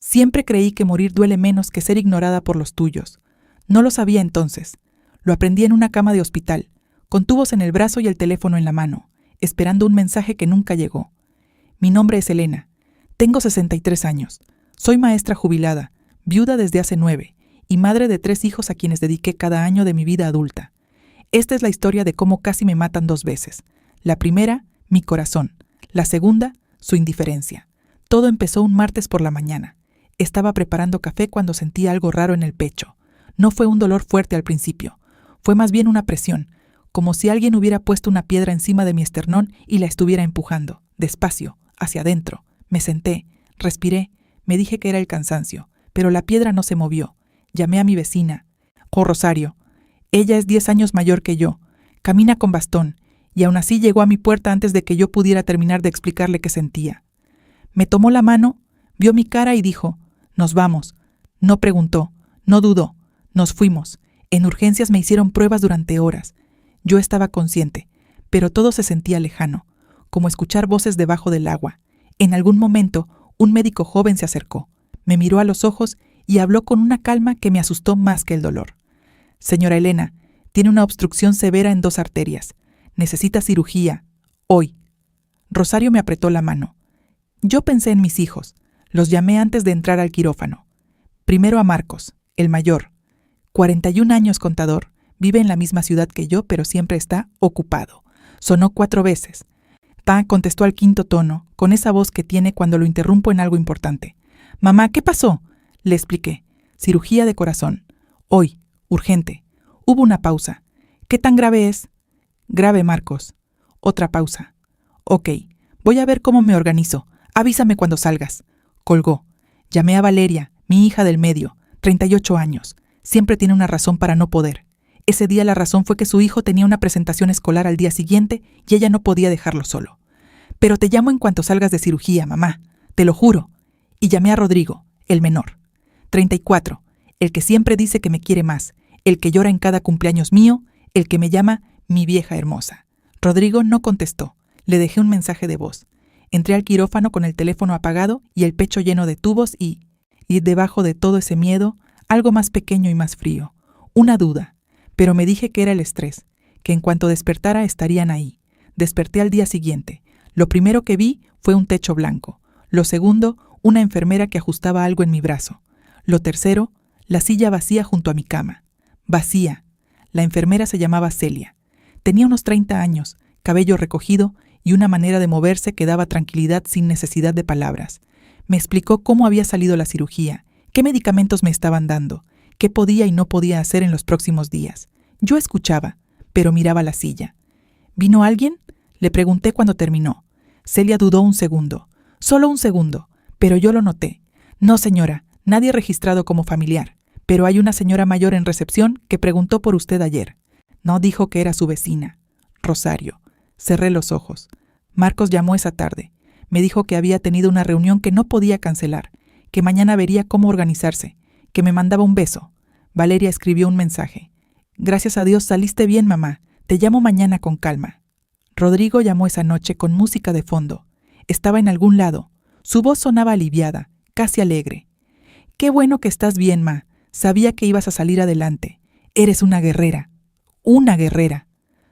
Siempre creí que morir duele menos que ser ignorada por los tuyos. No lo sabía entonces. Lo aprendí en una cama de hospital, con tubos en el brazo y el teléfono en la mano, esperando un mensaje que nunca llegó. Mi nombre es Elena. Tengo 63 años. Soy maestra jubilada, viuda desde hace 9, y madre de 3 hijos a quienes dediqué cada año de mi vida adulta. Esta es la historia de cómo casi me matan 2 veces. La primera, mi corazón. La segunda, su indiferencia. Todo empezó un martes por la mañana. Estaba preparando café cuando sentí algo raro en el pecho. No fue un dolor fuerte al principio. Fue más bien una presión, como si alguien hubiera puesto una piedra encima de mi esternón y la estuviera empujando, despacio, hacia adentro. Me senté, respiré, me dije que era el cansancio, pero la piedra no se movió. Llamé a mi vecina. Oh, Rosario. Ella es 10 años mayor que yo. Camina con bastón, y aún así llegó a mi puerta antes de que yo pudiera terminar de explicarle qué sentía. Me tomó la mano, vio mi cara y dijo: «Nos vamos». No preguntó, no dudó. Nos fuimos. En urgencias me hicieron pruebas durante horas. Yo estaba consciente, pero todo se sentía lejano, como escuchar voces debajo del agua. En algún momento, un médico joven se acercó, me miró a los ojos y habló con una calma que me asustó más que el dolor. «Señora Elena, tiene una obstrucción severa en 2 arterias. Necesita cirugía. Hoy». Rosario me apretó la mano. Yo pensé en mis hijos. Los llamé antes de entrar al quirófano. Primero a Marcos, el mayor. 41 años, contador. Vive en la misma ciudad que yo, pero siempre está ocupado. Sonó 4 veces. Pa contestó al 5.º tono, con esa voz que tiene cuando lo interrumpo en algo importante. «Mamá, ¿qué pasó?», le expliqué. «Cirugía de corazón. Hoy. Urgente». Hubo una pausa. «¿Qué tan grave es?». «Grave, Marcos». Otra pausa. «Ok, voy a ver cómo me organizo. Avísame cuando salgas». Colgó. Llamé a Valeria, mi hija del medio, 38 años. Siempre tiene una razón para no poder. Ese día la razón fue que su hijo tenía una presentación escolar al día siguiente y ella no podía dejarlo solo. «Pero te llamo en cuanto salgas de cirugía, mamá. Te lo juro». Y llamé a Rodrigo, el menor. 34, el que siempre dice que me quiere más, el que llora en cada cumpleaños mío, el que me llama mi vieja hermosa. Rodrigo no contestó. Le dejé un mensaje de voz. Entré al quirófano con el teléfono apagado y el pecho lleno de tubos y debajo de todo ese miedo, algo más pequeño y más frío. Una duda. Pero me dije que era el estrés, que en cuanto despertara estarían ahí. Desperté al día siguiente. Lo primero que vi fue un techo blanco. Lo segundo, una enfermera que ajustaba algo en mi brazo. Lo tercero, la silla vacía junto a mi cama. Vacía. La enfermera se llamaba Celia. Tenía unos 30 años, cabello recogido y una manera de moverse que daba tranquilidad sin necesidad de palabras. Me explicó cómo había salido la cirugía, qué medicamentos me estaban dando, qué podía y no podía hacer en los próximos días. Yo escuchaba, pero miraba la silla. ¿Vino alguien?, le pregunté cuando terminó. Celia dudó un segundo, solo un segundo, pero yo lo noté. «No, señora, nadie registrado como familiar, pero hay una señora mayor en recepción que preguntó por usted ayer». No, dijo que era su vecina. Rosario. Cerré los ojos. Marcos llamó esa tarde. Me dijo que había tenido una reunión que no podía cancelar, que mañana vería cómo organizarse, que me mandaba un beso. Valeria escribió un mensaje. «Gracias a Dios saliste bien, mamá. Te llamo mañana con calma». Rodrigo llamó esa noche con música de fondo. Estaba en algún lado. Su voz sonaba aliviada, casi alegre. «Qué bueno que estás bien, ma. Sabía que ibas a salir adelante. Eres una guerrera. Una guerrera».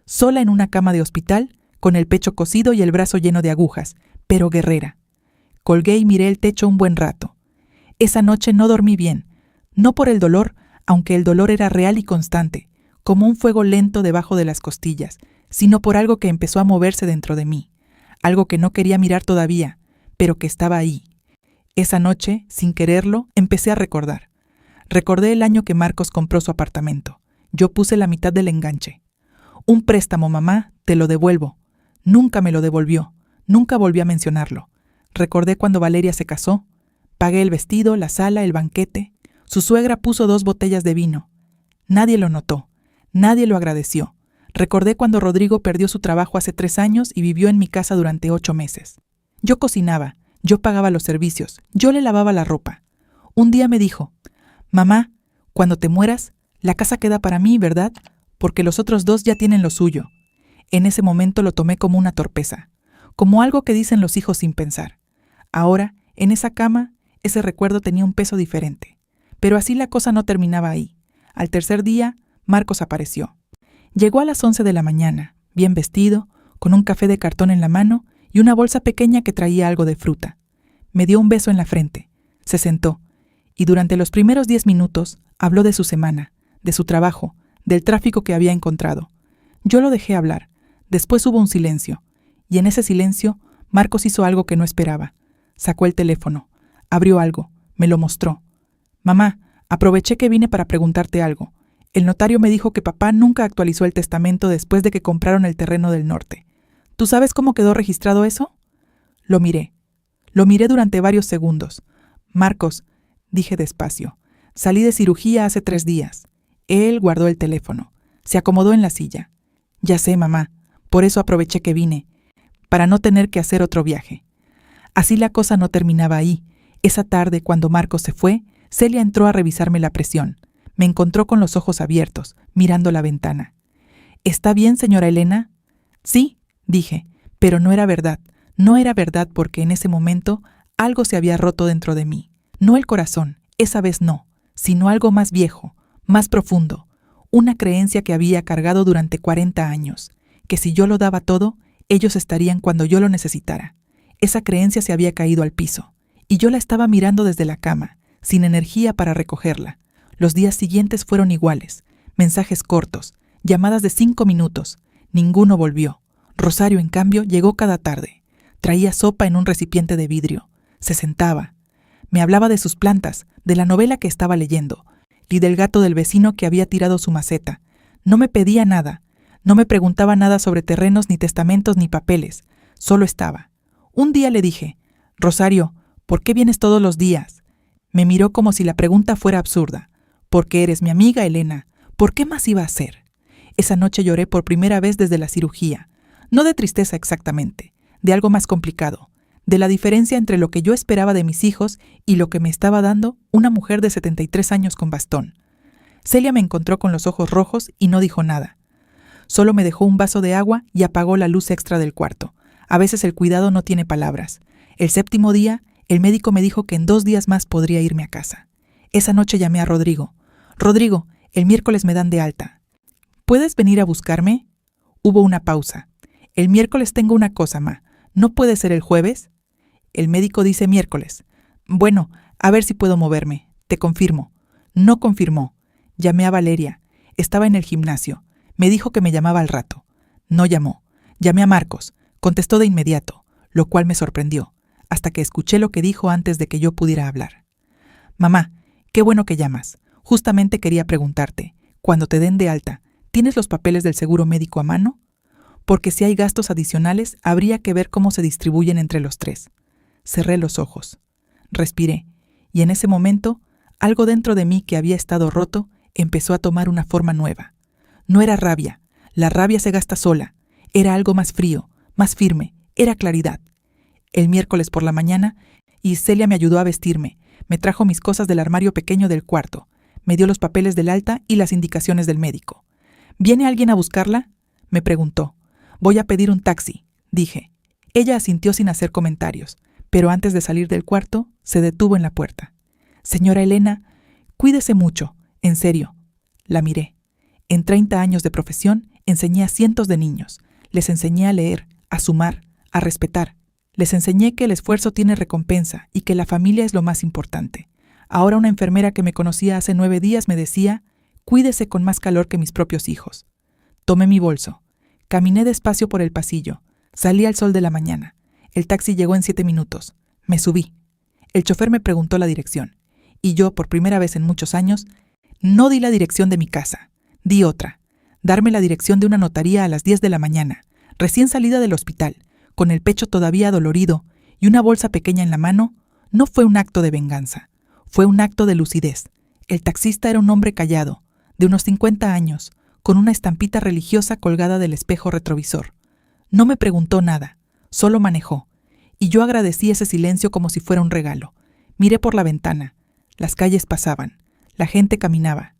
Sola en una cama de hospital, con el pecho cosido y el brazo lleno de agujas, pero guerrera. Colgué y miré el techo un buen rato. Esa noche no dormí bien, no por el dolor, aunque el dolor era real y constante, como un fuego lento debajo de las costillas, sino por algo que empezó a moverse dentro de mí, algo que no quería mirar todavía, pero que estaba ahí. Esa noche, sin quererlo, empecé a recordar. Recordé el año que Marcos compró su apartamento. Yo puse la mitad del enganche. «Un préstamo, mamá, te lo devuelvo». Nunca me lo devolvió, nunca volví a mencionarlo. Recordé cuando Valeria se casó. Pagué el vestido, la sala, el banquete. Su suegra puso 2 botellas de vino. Nadie lo notó, nadie lo agradeció. Recordé cuando Rodrigo perdió su trabajo hace 3 años y vivió en mi casa durante 8 meses. Yo cocinaba, yo pagaba los servicios, yo le lavaba la ropa. Un día me dijo: «Mamá, cuando te mueras, la casa queda para mí, ¿verdad? Porque los otros 2 ya tienen lo suyo». En ese momento lo tomé como una torpeza, como algo que dicen los hijos sin pensar. Ahora, en esa cama, Ese recuerdo tenía un peso diferente. Pero así la cosa no terminaba ahí. Al tercer día, Marcos apareció. Llegó a las 11 de la mañana, bien vestido, con un café de cartón en la mano y una bolsa pequeña que traía algo de fruta. Me dio un beso en la frente. Se sentó, y durante los primeros 10 minutos habló de su semana, de su trabajo, del tráfico que había encontrado. Yo lo dejé hablar. Después hubo un silencio, y en ese silencio Marcos hizo algo que no esperaba. Sacó el teléfono, abrió algo, me lo mostró. «Mamá, aproveché que vine para preguntarte algo. El notario me dijo que papá nunca actualizó el testamento después de que compraron el terreno del norte. ¿Tú sabes cómo quedó registrado eso?» Lo miré. Lo miré durante varios segundos. «Marcos», dije despacio, «salí de cirugía hace 3 días». Él guardó el teléfono. Se acomodó en la silla. «Ya sé, mamá. Por eso aproveché que vine. Para no tener que hacer otro viaje». Así la cosa no terminaba ahí. Esa tarde, cuando Marcos se fue, Celia entró a revisarme la presión. Me encontró con los ojos abiertos, mirando la ventana. «¿Está bien, señora Elena?» «Sí», dije, pero no era verdad. No era verdad porque en ese momento algo se había roto dentro de mí. No el corazón, esa vez no, sino algo más viejo, más profundo. Una creencia que había cargado durante 40 años, que si yo lo daba todo, ellos estarían cuando yo lo necesitara. Esa creencia se había caído al piso, y yo la estaba mirando desde la cama, sin energía para recogerla. Los días siguientes fueron iguales, mensajes cortos, llamadas de 5 minutos. Ninguno volvió. Rosario, en cambio, llegó cada tarde. Traía sopa en un recipiente de vidrio. Se sentaba. Me hablaba de sus plantas, de la novela que estaba leyendo, y del gato del vecino que había tirado su maceta. No me pedía nada. No me preguntaba nada sobre terrenos, ni testamentos, ni papeles. Solo estaba. Un día le dije, «Rosario, ¿por qué vienes todos los días?» Me miró como si la pregunta fuera absurda. «Porque eres mi amiga, Elena. ¿Por qué más iba a ser?» Esa noche lloré por primera vez desde la cirugía. No de tristeza exactamente, de algo más complicado, de la diferencia entre lo que yo esperaba de mis hijos y lo que me estaba dando una mujer de 73 años con bastón. Celia me encontró con los ojos rojos y no dijo nada. Solo me dejó un vaso de agua y apagó la luz extra del cuarto. A veces el cuidado no tiene palabras. El 7º día, el médico me dijo que en 2 días más podría irme a casa. Esa noche llamé a Rodrigo. «Rodrigo, el miércoles me dan de alta. ¿Puedes venir a buscarme?» Hubo una pausa. «El miércoles tengo una cosa, ma. ¿No puede ser el jueves?» El médico dice miércoles. «Bueno, a ver si puedo moverme. Te confirmo». No confirmó. Llamé a Valeria. Estaba en el gimnasio. Me dijo que me llamaba al rato. No llamó. Llamé a Marcos. Contestó de inmediato, lo cual me sorprendió, hasta que escuché lo que dijo antes de que yo pudiera hablar. «Mamá, qué bueno que llamas. Justamente quería preguntarte, cuando te den de alta, ¿tienes los papeles del seguro médico a mano? Porque si hay gastos adicionales, habría que ver cómo se distribuyen entre los 3. Cerré los ojos. Respiré, y en ese momento, algo dentro de mí que había estado roto empezó a tomar una forma nueva. No era rabia. La rabia se gasta sola. Era algo más frío, más firme. Era claridad. El miércoles por la mañana, y Celia me ayudó a vestirme. Me trajo mis cosas del armario pequeño del cuarto. Me dio los papeles del alta y las indicaciones del médico. «¿Viene alguien a buscarla?», me preguntó. «Voy a pedir un taxi», dije. Ella asintió sin hacer comentarios, pero antes de salir del cuarto, se detuvo en la puerta. «Señora Elena, cuídese mucho, en serio». La miré. En 30 años de profesión, enseñé a cientos de niños. Les enseñé a leer, a sumar, a respetar. Les enseñé que el esfuerzo tiene recompensa y que la familia es lo más importante. Ahora una enfermera que me conocía hace 9 días me decía, «Cuídese con más calor que mis propios hijos». Tomé mi bolso. Caminé despacio por el pasillo. Salí al sol de la mañana. El taxi llegó en 7 minutos. Me subí. El chofer me preguntó la dirección. Y yo, por primera vez en muchos años, no di la dirección de mi casa. Di otra. Darme la dirección de una notaría a las 10 de la mañana, recién salida del hospital, con el pecho todavía dolorido y una bolsa pequeña en la mano, no fue un acto de venganza. Fue un acto de lucidez. El taxista era un hombre callado, de unos 50 años, con una estampita religiosa colgada del espejo retrovisor. No me preguntó nada, solo manejó, y yo agradecí ese silencio como si fuera un regalo. Miré por la ventana. Las calles pasaban. La gente caminaba.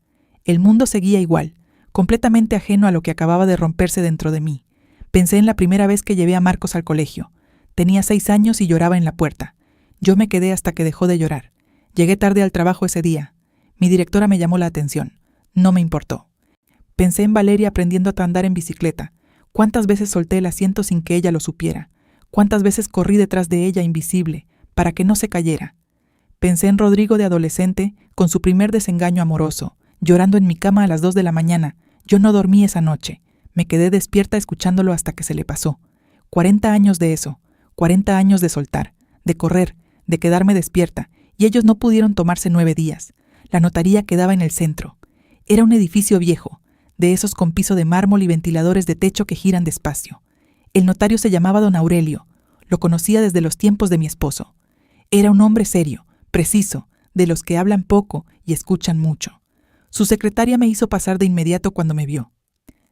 El mundo seguía igual, completamente ajeno a lo que acababa de romperse dentro de mí. Pensé en la primera vez que llevé a Marcos al colegio. Tenía 6 años y lloraba en la puerta. Yo me quedé hasta que dejó de llorar. Llegué tarde al trabajo ese día. Mi directora me llamó la atención. No me importó. Pensé en Valeria aprendiendo a andar en bicicleta. Cuántas veces solté el asiento sin que ella lo supiera. Cuántas veces corrí detrás de ella invisible, para que no se cayera. Pensé en Rodrigo de adolescente, con su primer desengaño amoroso, llorando en mi cama a las 2 de la mañana. Yo no dormí esa noche. Me quedé despierta escuchándolo hasta que se le pasó. 40 años de eso, 40 años de soltar, de correr, de quedarme despierta, y ellos no pudieron tomarse 9 días. La notaría quedaba en el centro. Era un edificio viejo, de esos con piso de mármol y ventiladores de techo que giran despacio. El notario se llamaba don Aurelio. Lo conocía desde los tiempos de mi esposo. Era un hombre serio, preciso, de los que hablan poco y escuchan mucho. Su secretaria me hizo pasar de inmediato cuando me vio.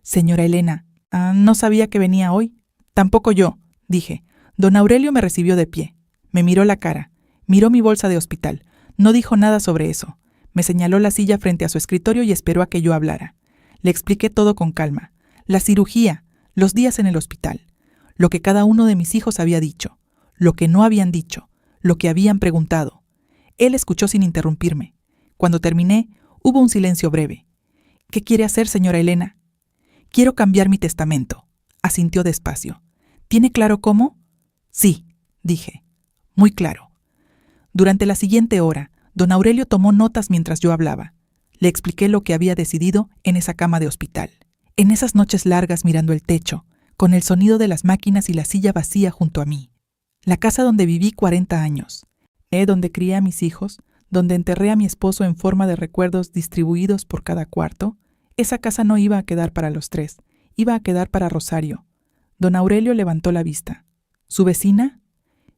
«Señora Elena, ¿no sabía que venía hoy?» «Tampoco yo», dije. Don Aurelio me recibió de pie. Me miró la cara. Miró mi bolsa de hospital. No dijo nada sobre eso. Me señaló la silla frente a su escritorio y esperó a que yo hablara. Le expliqué todo con calma. La cirugía, los días en el hospital, lo que cada uno de mis hijos había dicho, lo que no habían dicho, lo que habían preguntado. Él escuchó sin interrumpirme. Cuando terminé, hubo un silencio breve. «¿Qué quiere hacer, señora Elena?» «Quiero cambiar mi testamento», asintió despacio. «¿Tiene claro cómo?» «Sí», dije. «Muy claro». Durante la siguiente hora, don Aurelio tomó notas mientras yo hablaba. Le expliqué lo que había decidido en esa cama de hospital. En esas noches largas mirando el techo, con el sonido de las máquinas y la silla vacía junto a mí. La casa donde viví 40 años. Donde crié a mis hijos, donde enterré a mi esposo en forma de recuerdos distribuidos por cada cuarto. Esa casa no iba a quedar para los 3, iba a quedar para Rosario. Don Aurelio levantó la vista. ¿Su vecina?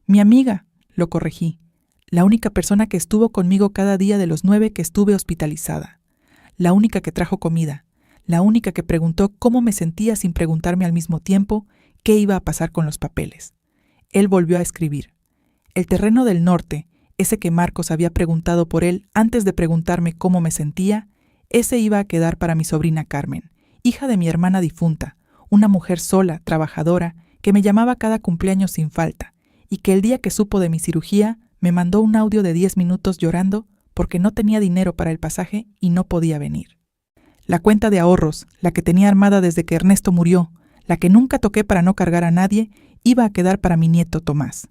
Mi amiga, lo corregí. La única persona que estuvo conmigo cada día de los 9 que estuve hospitalizada. La única que trajo comida. La única que preguntó cómo me sentía sin preguntarme al mismo tiempo qué iba a pasar con los papeles. Él volvió a escribir. El terreno del norte, ese que Marcos había preguntado por él antes de preguntarme cómo me sentía, ese iba a quedar para mi sobrina Carmen, hija de mi hermana difunta, una mujer sola, trabajadora, que me llamaba cada cumpleaños sin falta, y que el día que supo de mi cirugía me mandó un audio de 10 minutos llorando porque no tenía dinero para el pasaje y no podía venir. La cuenta de ahorros, la que tenía armada desde que Ernesto murió, la que nunca toqué para no cargar a nadie, iba a quedar para mi nieto Tomás.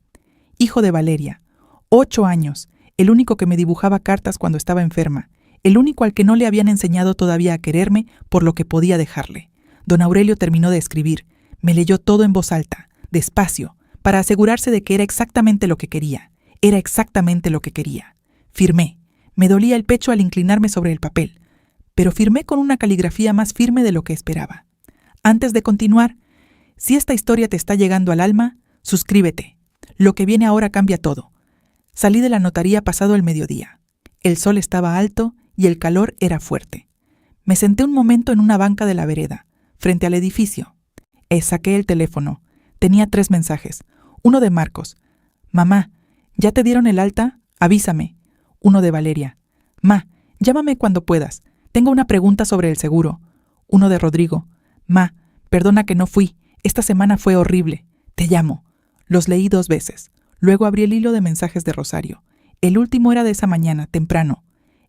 Hijo de Valeria, 8 años, el único que me dibujaba cartas cuando estaba enferma, el único al que no le habían enseñado todavía a quererme por lo que podía dejarle. Don Aurelio terminó de escribir, me leyó todo en voz alta, despacio, para asegurarse de que era exactamente lo que quería. Era exactamente lo que quería. Firmé. Me dolía el pecho al inclinarme sobre el papel, pero firmé con una caligrafía más firme de lo que esperaba. Antes de continuar, si esta historia te está llegando al alma, suscríbete. Lo que viene ahora cambia todo. Salí de la notaría pasado el mediodía. El sol estaba alto y el calor era fuerte. Me senté un momento en una banca de la vereda, frente al edificio. Saqué el teléfono. Tenía 3 mensajes. Uno de Marcos. «Mamá, ¿ya te dieron el alta? Avísame». Uno de Valeria. «Ma, llámame cuando puedas. Tengo una pregunta sobre el seguro». Uno de Rodrigo. «Ma, perdona que no fui. Esta semana fue horrible. Te llamo». Los leí 2 veces. Luego abrí el hilo de mensajes de Rosario. El último era de esa mañana, temprano.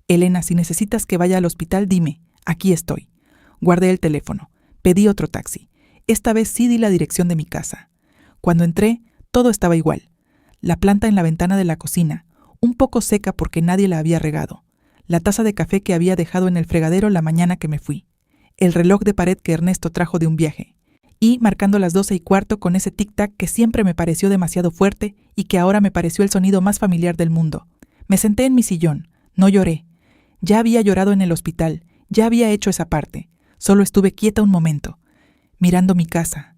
«Elena, si necesitas que vaya al hospital, dime. Aquí estoy». Guardé el teléfono. Pedí otro taxi. Esta vez sí di la dirección de mi casa. Cuando entré, todo estaba igual. La planta en la ventana de la cocina, un poco seca porque nadie la había regado. La taza de café que había dejado en el fregadero la mañana que me fui. El reloj de pared que Ernesto trajo de un viaje. Y marcando las 12:15 con ese tic-tac que siempre me pareció demasiado fuerte y que ahora me pareció el sonido más familiar del mundo. Me senté en mi sillón. No lloré. Ya había llorado en el hospital. Ya había hecho esa parte. Solo estuve quieta un momento, mirando mi casa,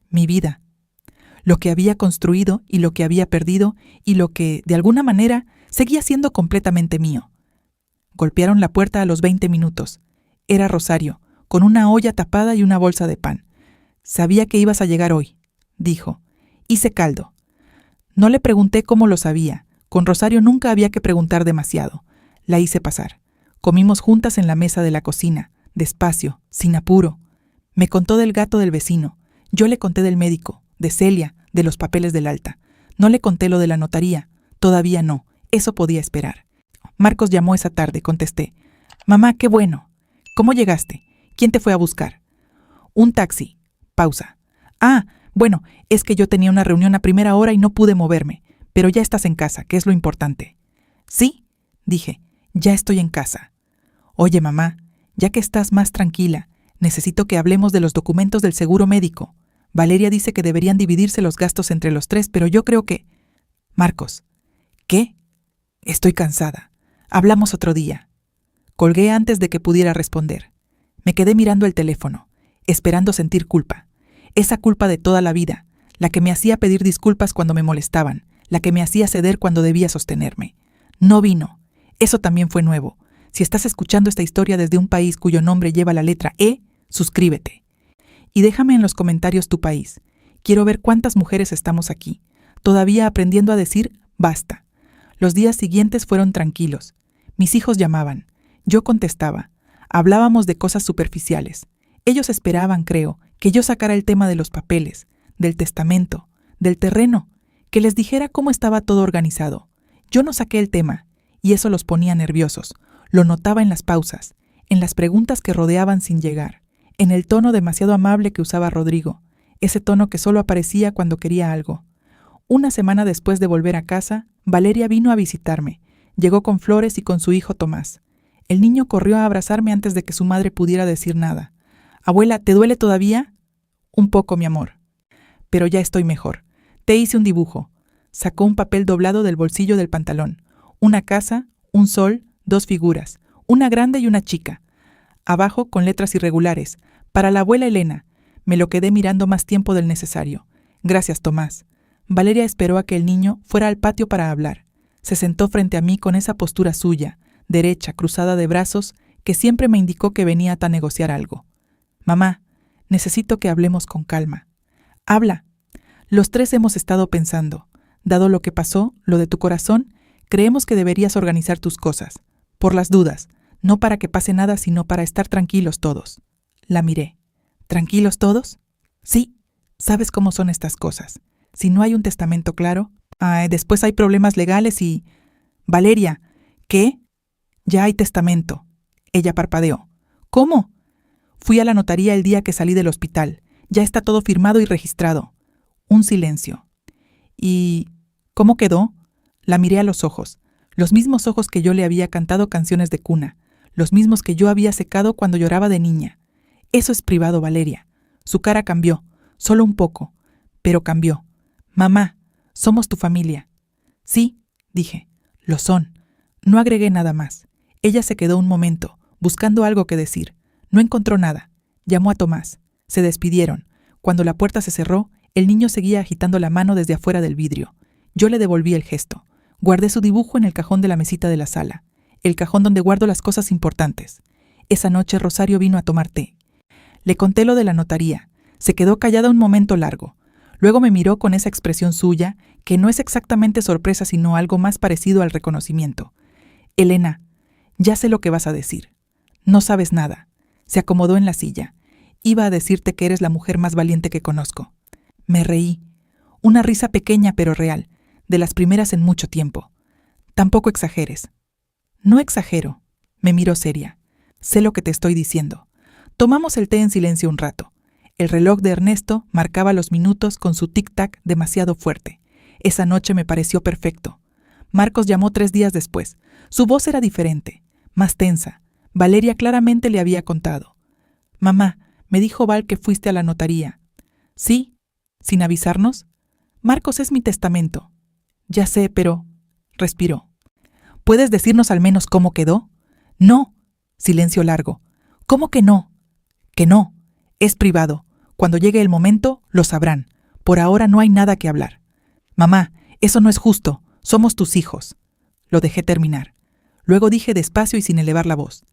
mi vida, lo que había construido y lo que había perdido y lo que, de alguna manera, seguía siendo completamente mío. Golpearon la puerta a los 20 minutos. Era Rosario, con una olla tapada y una bolsa de pan. «Sabía que ibas a llegar hoy», dijo. «Hice caldo». No le pregunté cómo lo sabía. Con Rosario nunca había que preguntar demasiado. La hice pasar. Comimos juntas en la mesa de la cocina, despacio, sin apuro. Me contó del gato del vecino. Yo le conté del médico, de Celia, de los papeles del alta. No le conté lo de la notaría. Todavía no, eso podía esperar. Marcos llamó esa tarde, contesté. Mamá, qué bueno. ¿Cómo llegaste? ¿Quién te fue a buscar? Un taxi. Pausa. Ah, bueno, es que yo tenía una reunión a primera hora y no pude moverme, pero ya estás en casa, que es lo importante. Sí, dije, ya estoy en casa. Oye, mamá, ya que estás más tranquila, necesito que hablemos de los documentos del seguro médico. Valeria dice que deberían dividirse los gastos entre los tres, pero yo creo que... Marcos. ¿Qué? Estoy cansada. Hablamos otro día. Colgué antes de que pudiera responder. Me quedé mirando el teléfono, esperando sentir culpa. Esa culpa de toda la vida, la que me hacía pedir disculpas cuando me molestaban, la que me hacía ceder cuando debía sostenerme. No vino. Eso también fue nuevo. Si estás escuchando esta historia desde un país cuyo nombre lleva la letra E, suscríbete. Y déjame en los comentarios tu país. Quiero ver cuántas mujeres estamos aquí, todavía aprendiendo a decir basta. Los días siguientes fueron tranquilos. Mis hijos llamaban. Yo contestaba. Hablábamos de cosas superficiales. Ellos esperaban, creo, que yo sacara el tema de los papeles, del testamento, del terreno, que les dijera cómo estaba todo organizado. Yo no saqué el tema, y eso los ponía nerviosos. Lo notaba en las pausas, en las preguntas que rodeaban sin llegar, en el tono demasiado amable que usaba Rodrigo, ese tono que solo aparecía cuando quería algo. Una semana después de volver a casa, Valeria vino a visitarme. Llegó con flores y con su hijo Tomás. El niño corrió a abrazarme antes de que su madre pudiera decir nada. «Abuela, ¿te duele todavía?» «Un poco, mi amor. Pero ya estoy mejor. Te hice un dibujo». Sacó un papel doblado del bolsillo del pantalón. Una casa, un sol, 2 figuras, una grande y una chica. Abajo, con letras irregulares, «Para la abuela Elena». Me lo quedé mirando más tiempo del necesario. «Gracias, Tomás». Valeria esperó a que el niño fuera al patio para hablar. Se sentó frente a mí con esa postura suya, derecha, cruzada de brazos, que siempre me indicó que venía a negociar algo. «Mamá, necesito que hablemos con calma». «Habla». Los tres hemos estado pensando. Dado lo que pasó, lo de tu corazón, creemos que deberías organizar tus cosas. Por las dudas, no para que pase nada, sino para estar tranquilos todos. La miré. ¿Tranquilos todos? Sí, sabes cómo son estas cosas. Si no hay un testamento claro, después hay problemas legales y... Valeria, ¿qué? Ya hay testamento. Ella parpadeó. ¿Cómo? Fui a la notaría el día que salí del hospital. Ya está todo firmado y registrado. Un silencio. ¿Y cómo quedó? La miré a los ojos. Los mismos ojos que yo le había cantado canciones de cuna. Los mismos que yo había secado cuando lloraba de niña. Eso es privado, Valeria. Su cara cambió. Solo un poco. Pero cambió. Mamá, somos tu familia. Sí, dije. Lo son. No agregué nada más. Ella se quedó un momento, buscando algo que decir. No encontró nada. Llamó a Tomás. Se despidieron. Cuando la puerta se cerró, el niño seguía agitando la mano desde afuera del vidrio. Yo le devolví el gesto. Guardé su dibujo en el cajón de la mesita de la sala, el cajón donde guardo las cosas importantes. Esa noche Rosario vino a tomar té. Le conté lo de la notaría. Se quedó callada un momento largo. Luego me miró con esa expresión suya, que no es exactamente sorpresa sino algo más parecido al reconocimiento. Elena, ya sé lo que vas a decir. No sabes nada. Se acomodó en la silla. Iba a decirte que eres la mujer más valiente que conozco. Me reí. Una risa pequeña pero real, de las primeras en mucho tiempo. Tampoco exageres. No exagero. Me miró seria. Sé lo que te estoy diciendo. Tomamos el té en silencio un rato. El reloj de Ernesto marcaba los minutos con su tic-tac demasiado fuerte. Esa noche me pareció perfecto. Marcos llamó 3 días después. Su voz era diferente, más tensa. Valeria claramente le había contado. «Mamá, me dijo Val que fuiste a la notaría». «Sí, sin avisarnos». «Marcos, es mi testamento». «Ya sé, pero...» respiró. «¿Puedes decirnos al menos cómo quedó?» «No». Silencio largo. «¿Cómo que no?» «Que no. Es privado. Cuando llegue el momento, lo sabrán. Por ahora no hay nada que hablar». «Mamá, eso no es justo. Somos tus hijos». Lo dejé terminar. Luego dije despacio y sin elevar la voz.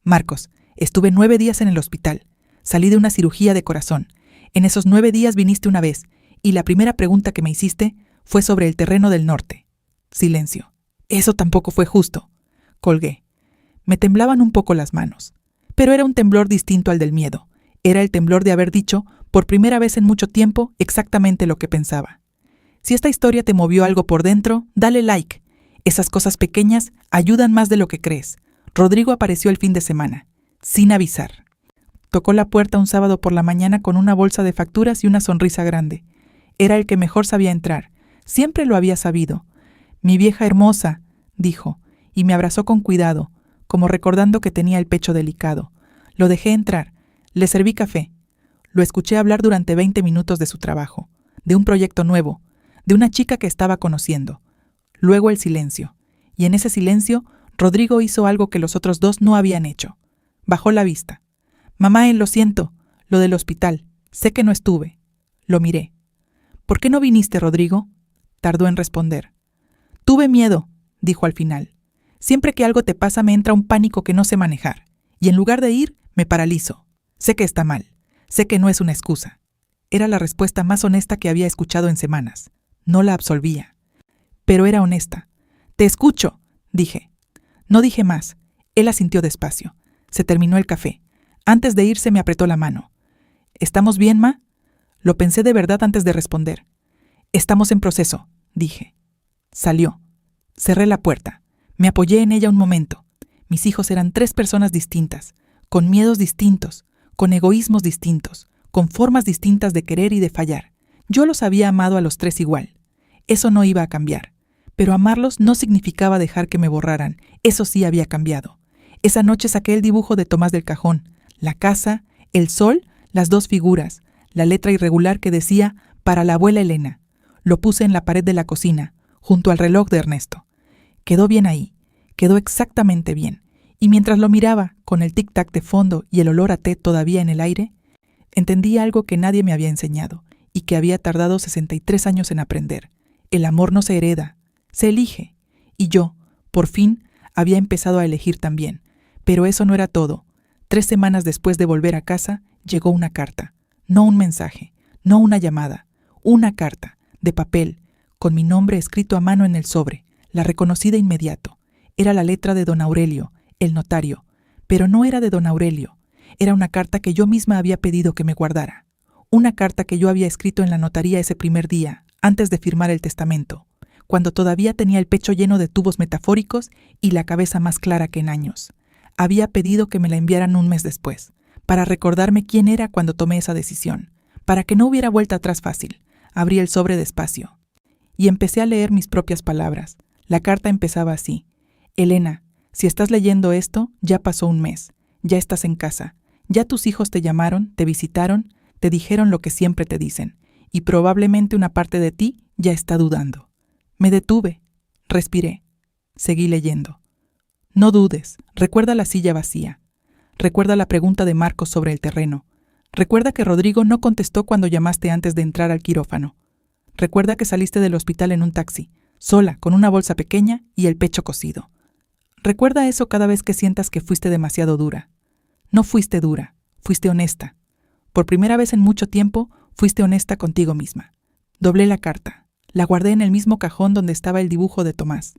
«Marcos, estuve 9 días en el hospital. Salí de una cirugía de corazón. En esos 9 días viniste una vez, y la primera pregunta que me hiciste fue sobre el terreno del norte». Silencio. «Eso tampoco fue justo». Colgué. Me temblaban un poco las manos. Pero era un temblor distinto al del miedo. Era el temblor de haber dicho, por primera vez en mucho tiempo, exactamente lo que pensaba. Si esta historia te movió algo por dentro, dale like. Esas cosas pequeñas ayudan más de lo que crees. Rodrigo apareció el fin de semana, sin avisar. Tocó la puerta un sábado por la mañana con una bolsa de facturas y una sonrisa grande. Era el que mejor sabía entrar. Siempre lo había sabido. «Mi vieja hermosa», dijo, y me abrazó con cuidado, como recordando que tenía el pecho delicado. Lo dejé entrar. Le serví café. Lo escuché hablar durante 20 minutos de su trabajo, de un proyecto nuevo, de una chica que estaba conociendo. Luego el silencio. Y en ese silencio, Rodrigo hizo algo que los otros dos no habían hecho. Bajó la vista. «Mamá, lo siento, lo del hospital. Sé que no estuve». Lo miré. «¿Por qué no viniste, Rodrigo?». Tardó en responder. «Tuve miedo», dijo al final. «Siempre que algo te pasa me entra un pánico que no sé manejar. Y en lugar de ir, me paralizo. Sé que está mal. Sé que no es una excusa». Era la respuesta más honesta que había escuchado en semanas. No la absolvía. Pero era honesta. «Te escucho», dije. No dije más. Él asintió despacio. Se terminó el café. Antes de irse me apretó la mano. «¿Estamos bien, ma?». Lo pensé de verdad antes de responder. «Estamos en proceso», dije. Salió. Cerré la puerta. Me apoyé en ella un momento. Mis hijos eran 3 personas distintas, con miedos distintos, con egoísmos distintos, con formas distintas de querer y de fallar. Yo los había amado a los 3 igual. Eso no iba a cambiar. Pero amarlos no significaba dejar que me borraran. Eso sí había cambiado. Esa noche saqué el dibujo de Tomás del cajón. La casa, el sol, las 2 figuras, la letra irregular que decía «Para la abuela Elena». Lo puse en la pared de la cocina, junto al reloj de Ernesto. Quedó bien ahí, quedó exactamente bien. Y mientras lo miraba, con el tic-tac de fondo y el olor a té todavía en el aire, entendí algo que nadie me había enseñado y que había tardado 63 años en aprender. El amor no se hereda, se elige. Y yo, por fin, había empezado a elegir también. Pero eso no era todo. 3 semanas después de volver a casa, llegó una carta. No un mensaje, no una llamada. Una carta, de papel, con mi nombre escrito a mano en el sobre. La reconocí de inmediato. Era la letra de don Aurelio, el notario. Pero no era de don Aurelio. Era una carta que yo misma había pedido que me guardara. Una carta que yo había escrito en la notaría ese primer día, antes de firmar el testamento, cuando todavía tenía el pecho lleno de tubos metafóricos y la cabeza más clara que en años. Había pedido que me la enviaran un mes después, para recordarme quién era cuando tomé esa decisión, para que no hubiera vuelta atrás fácil. Abrí el sobre despacio y empecé a leer mis propias palabras. La carta empezaba así: «Elena, si estás leyendo esto, ya pasó un mes, ya estás en casa, ya tus hijos te llamaron, te visitaron, te dijeron lo que siempre te dicen, y probablemente una parte de ti ya está dudando». Me detuve, respiré, seguí leyendo. «No dudes, recuerda la silla vacía. Recuerda la pregunta de Marcos sobre el terreno. Recuerda que Rodrigo no contestó cuando llamaste antes de entrar al quirófano. Recuerda que saliste del hospital en un taxi, sola, con una bolsa pequeña y el pecho cosido. Recuerda eso cada vez que sientas que fuiste demasiado dura. No fuiste dura, fuiste honesta. Por primera vez en mucho tiempo, fuiste honesta contigo misma». Doblé la carta. La guardé en el mismo cajón donde estaba el dibujo de Tomás.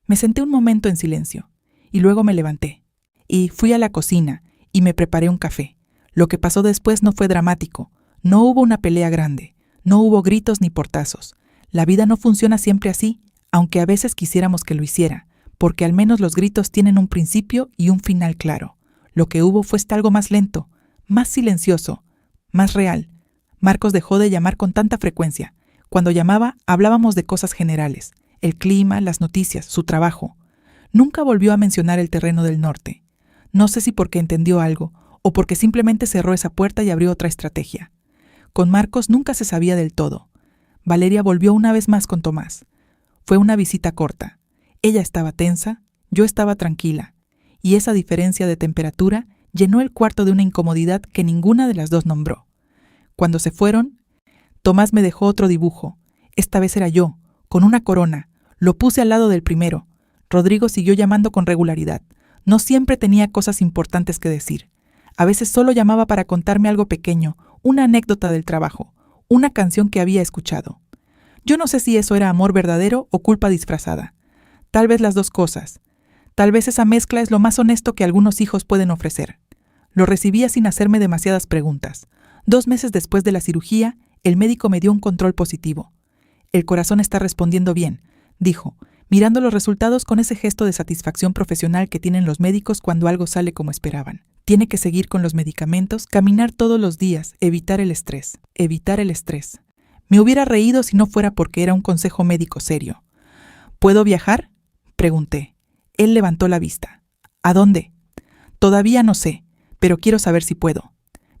Me senté un momento en silencio, y luego me levanté. Y fui a la cocina, y me preparé un café. Lo que pasó después no fue dramático. No hubo una pelea grande. No hubo gritos ni portazos. La vida no funciona siempre así, aunque a veces quisiéramos que lo hiciera, porque al menos los gritos tienen un principio y un final claro. Lo que hubo fue algo más lento, más silencioso, más real. Marcos dejó de llamar con tanta frecuencia. Cuando llamaba, hablábamos de cosas generales, el clima, las noticias, su trabajo. Nunca volvió a mencionar el terreno del norte. No sé si porque entendió algo, o porque simplemente cerró esa puerta y abrió otra estrategia. Con Marcos nunca se sabía del todo. Valeria volvió una vez más con Tomás. Fue una visita corta. Ella estaba tensa, yo estaba tranquila, y esa diferencia de temperatura llenó el cuarto de una incomodidad que ninguna de las dos nombró. Cuando se fueron, Tomás me dejó otro dibujo. Esta vez era yo, con una corona. Lo puse al lado del primero. Rodrigo siguió llamando con regularidad. No siempre tenía cosas importantes que decir. A veces solo llamaba para contarme algo pequeño, una anécdota del trabajo, una canción que había escuchado. Yo no sé si eso era amor verdadero o culpa disfrazada. Tal vez las 2 cosas. Tal vez esa mezcla es lo más honesto que algunos hijos pueden ofrecer. Lo recibía sin hacerme demasiadas preguntas. 2 meses después de la cirugía, el médico me dio un control positivo. El corazón está respondiendo bien, dijo, mirando los resultados con ese gesto de satisfacción profesional que tienen los médicos cuando algo sale como esperaban. Tiene que seguir con los medicamentos, caminar todos los días, evitar el estrés. Me hubiera reído si no fuera porque era un consejo médico serio. ¿Puedo viajar?, pregunté. Él levantó la vista. ¿A dónde? Todavía no sé, pero quiero saber si puedo.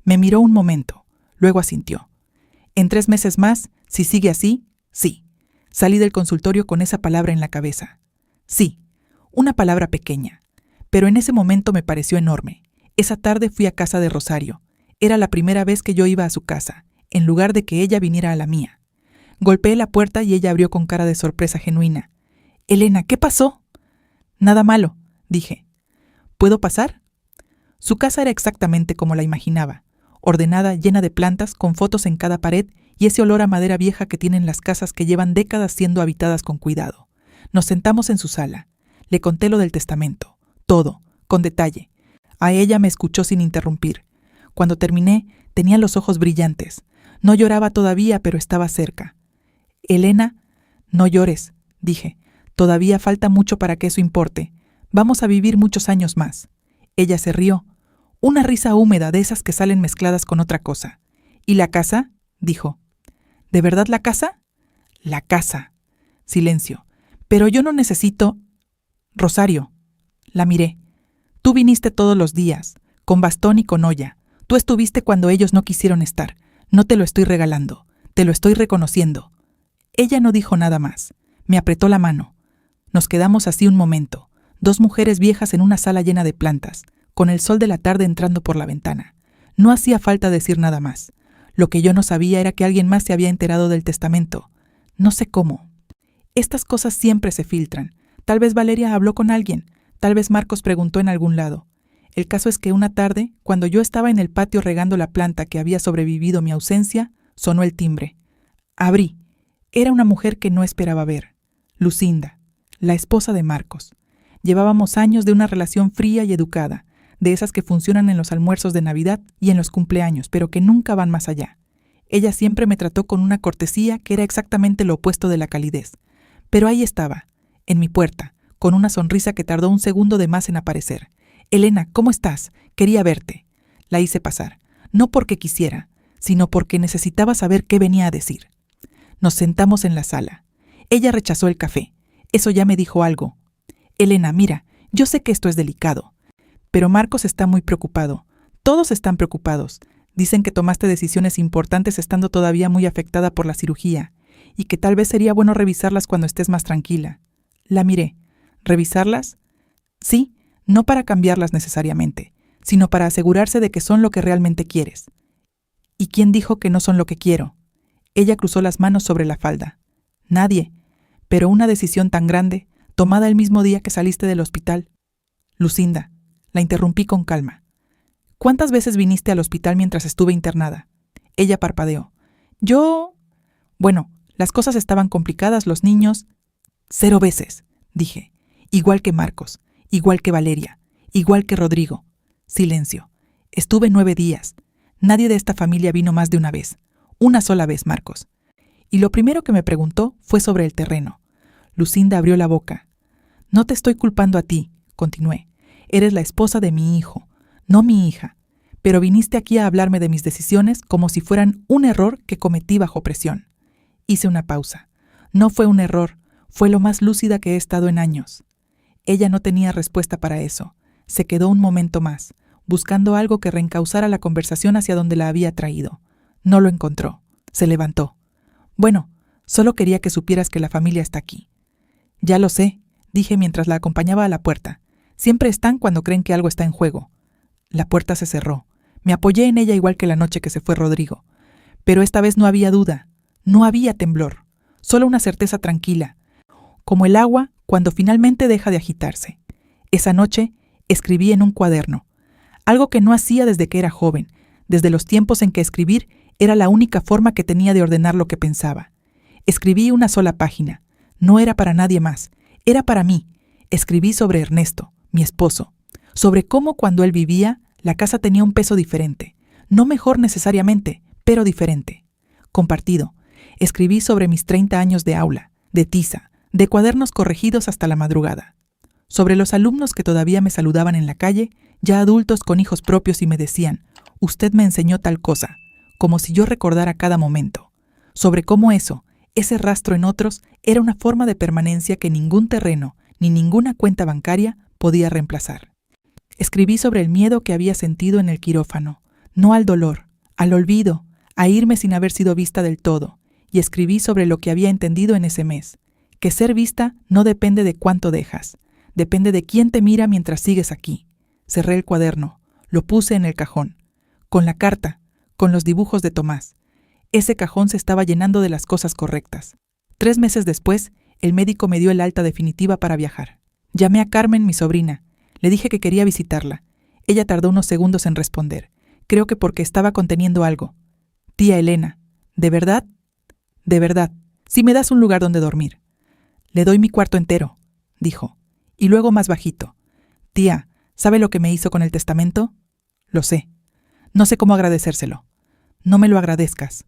Me miró un momento, luego asintió. En 3 meses más, si sigue así, sí. Salí del consultorio con esa palabra en la cabeza. Sí, una palabra pequeña, pero en ese momento me pareció enorme. Esa tarde fui a casa de Rosario. Era la primera vez que yo iba a su casa, en lugar de que ella viniera a la mía. Golpeé la puerta y ella abrió con cara de sorpresa genuina. «Elena, ¿qué pasó?» «Nada malo», dije. «¿Puedo pasar?» Su casa era exactamente como la imaginaba, ordenada, llena de plantas, con fotos en cada pared y ese olor a madera vieja que tienen las casas que llevan décadas siendo habitadas con cuidado. Nos sentamos en su sala. Le conté lo del testamento, todo, con detalle. A ella me escuchó sin interrumpir. Cuando terminé, tenía los ojos brillantes. No lloraba todavía, pero estaba cerca. «Elena, no llores», dije. «Todavía falta mucho para que eso importe. Vamos a vivir muchos años más». Ella se rió. Una risa húmeda de esas que salen mezcladas con otra cosa. «¿Y la casa?», dijo. «¿De verdad la casa?» «La casa». Silencio. «Pero yo no necesito...» «Rosario». La miré. «Tú viniste todos los días, con bastón y con olla. Tú estuviste cuando ellos no quisieron estar. No te lo estoy regalando. Te lo estoy reconociendo». Ella no dijo nada más. Me apretó la mano. Nos quedamos así un momento, 2 mujeres viejas en una sala llena de plantas, con el sol de la tarde entrando por la ventana. No hacía falta decir nada más. Lo que yo no sabía era que alguien más se había enterado del testamento. No sé cómo. Estas cosas siempre se filtran. Tal vez Valeria habló con alguien, tal vez Marcos preguntó en algún lado. El caso es que una tarde, cuando yo estaba en el patio regando la planta que había sobrevivido mi ausencia, sonó el timbre. Abrí. Era una mujer que no esperaba ver. Lucinda, la esposa de Marcos. Llevábamos años de una relación fría y educada, de esas que funcionan en los almuerzos de Navidad y en los cumpleaños, pero que nunca van más allá. Ella siempre me trató con una cortesía que era exactamente lo opuesto de la calidez. Pero ahí estaba, en mi puerta, con una sonrisa que tardó un segundo de más en aparecer. «Elena, ¿cómo estás? Quería verte». La hice pasar, no porque quisiera, sino porque necesitaba saber qué venía a decir. Nos sentamos en la sala. Ella rechazó el café. Eso ya me dijo algo. «Elena, mira, yo sé que esto es delicado, pero Marcos está muy preocupado. Todos están preocupados. Dicen que tomaste decisiones importantes estando todavía muy afectada por la cirugía y que tal vez sería bueno revisarlas cuando estés más tranquila». La miré. ¿Revisarlas? Sí, no para cambiarlas necesariamente, sino para asegurarse de que son lo que realmente quieres. ¿Y quién dijo que no son lo que quiero? Ella cruzó las manos sobre la falda. Nadie. Pero una decisión tan grande, tomada el mismo día que saliste del hospital. Lucinda, la interrumpí con calma. ¿Cuántas veces viniste al hospital mientras estuve internada? Ella parpadeó. Bueno, las cosas estaban complicadas, los niños... 0 veces, dije. Igual que Marcos, igual que Valeria, igual que Rodrigo. Silencio. Estuve 9 días. Nadie de esta familia vino más de una vez. Una sola vez, Marcos. Y lo primero que me preguntó fue sobre el terreno. Lucinda abrió la boca. «No te estoy culpando a ti», continué. «Eres la esposa de mi hijo, no mi hija. Pero viniste aquí a hablarme de mis decisiones como si fueran un error que cometí bajo presión». Hice una pausa. No fue un error, fue lo más lúcida que he estado en años. Ella no tenía respuesta para eso. Se quedó un momento más, buscando algo que reencauzara la conversación hacia donde la había traído. No lo encontró. Se levantó. «Bueno, solo quería que supieras que la familia está aquí». «Ya lo sé», dije mientras la acompañaba a la puerta. «Siempre están cuando creen que algo está en juego». La puerta se cerró. Me apoyé en ella igual que la noche que se fue Rodrigo. Pero esta vez no había duda, no había temblor, solo una certeza tranquila, como el agua cuando finalmente deja de agitarse. Esa noche escribí en un cuaderno, algo que no hacía desde que era joven, desde los tiempos en que escribir era la única forma que tenía de ordenar lo que pensaba. Escribí una sola página. No era para nadie más. Era para mí. Escribí sobre Ernesto, mi esposo. Sobre cómo cuando él vivía, la casa tenía un peso diferente. No mejor necesariamente, pero diferente. Compartido. Escribí sobre mis 30 años de aula, de tiza, de cuadernos corregidos hasta la madrugada. Sobre los alumnos que todavía me saludaban en la calle, ya adultos con hijos propios y me decían, usted me enseñó tal cosa, como si yo recordara cada momento. Sobre cómo ese rastro en otros, era una forma de permanencia que ningún terreno, ni ninguna cuenta bancaria podía reemplazar. Escribí sobre el miedo que había sentido en el quirófano, no al dolor, al olvido, a irme sin haber sido vista del todo, y escribí sobre lo que había entendido en ese mes, que ser vista no depende de cuánto dejas, depende de quién te mira mientras sigues aquí. Cerré el cuaderno, lo puse en el cajón, con la carta, con los dibujos de Tomás. Ese cajón se estaba llenando de las cosas correctas. 3 meses después, el médico me dio el alta definitiva para viajar. Llamé a Carmen, mi sobrina. Le dije que quería visitarla. Ella tardó unos segundos en responder. Creo que porque estaba conteniendo algo. Tía Elena, ¿de verdad? De verdad, si me das un lugar donde dormir. Le doy mi cuarto entero, dijo. Y luego más bajito. Tía, ¿sabe lo que me hizo con el testamento? Lo sé. No sé cómo agradecérselo. No me lo agradezcas.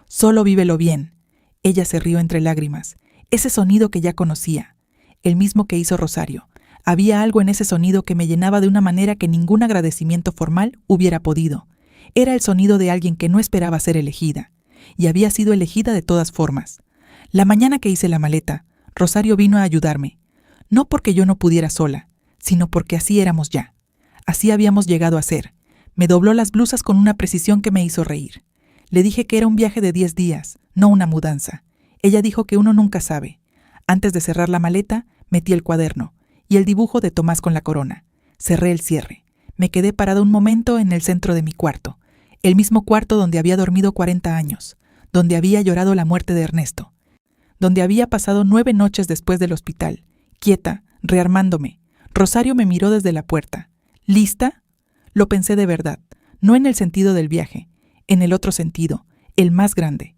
Solo vívelo bien. Ella se rió entre lágrimas. Ese sonido que ya conocía. El mismo que hizo Rosario. Había algo en ese sonido que me llenaba de una manera que ningún agradecimiento formal hubiera podido. Era el sonido de alguien que no esperaba ser elegida. Y había sido elegida de todas formas. La mañana que hice la maleta, Rosario vino a ayudarme. No porque yo no pudiera sola, sino porque así éramos ya. Así habíamos llegado a ser. Me dobló las blusas con una precisión que me hizo reír. Le dije que era un viaje de 10 días, no una mudanza. Ella dijo que uno nunca sabe. Antes de cerrar la maleta, metí el cuaderno y el dibujo de Tomás con la corona. Cerré el cierre. Me quedé parado un momento en el centro de mi cuarto, el mismo cuarto donde había dormido 40 años, donde había llorado la muerte de Ernesto, donde había pasado 9 noches después del hospital, quieta, rearmándome. Rosario me miró desde la puerta. ¿Lista? Lo pensé de verdad, no en el sentido del viaje, en el otro sentido, el más grande.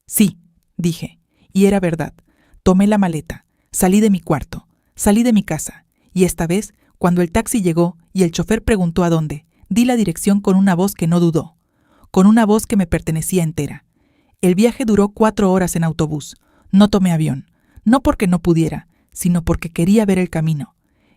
Sí, dije, y era verdad. Tomé la maleta, salí de mi cuarto, salí de mi casa, y esta vez, cuando el taxi llegó y el chofer preguntó a dónde, di la dirección con una voz que no dudó, con una voz que me pertenecía entera. El viaje duró 4 horas en autobús. No tomé avión, no porque no pudiera, sino porque quería ver el camino.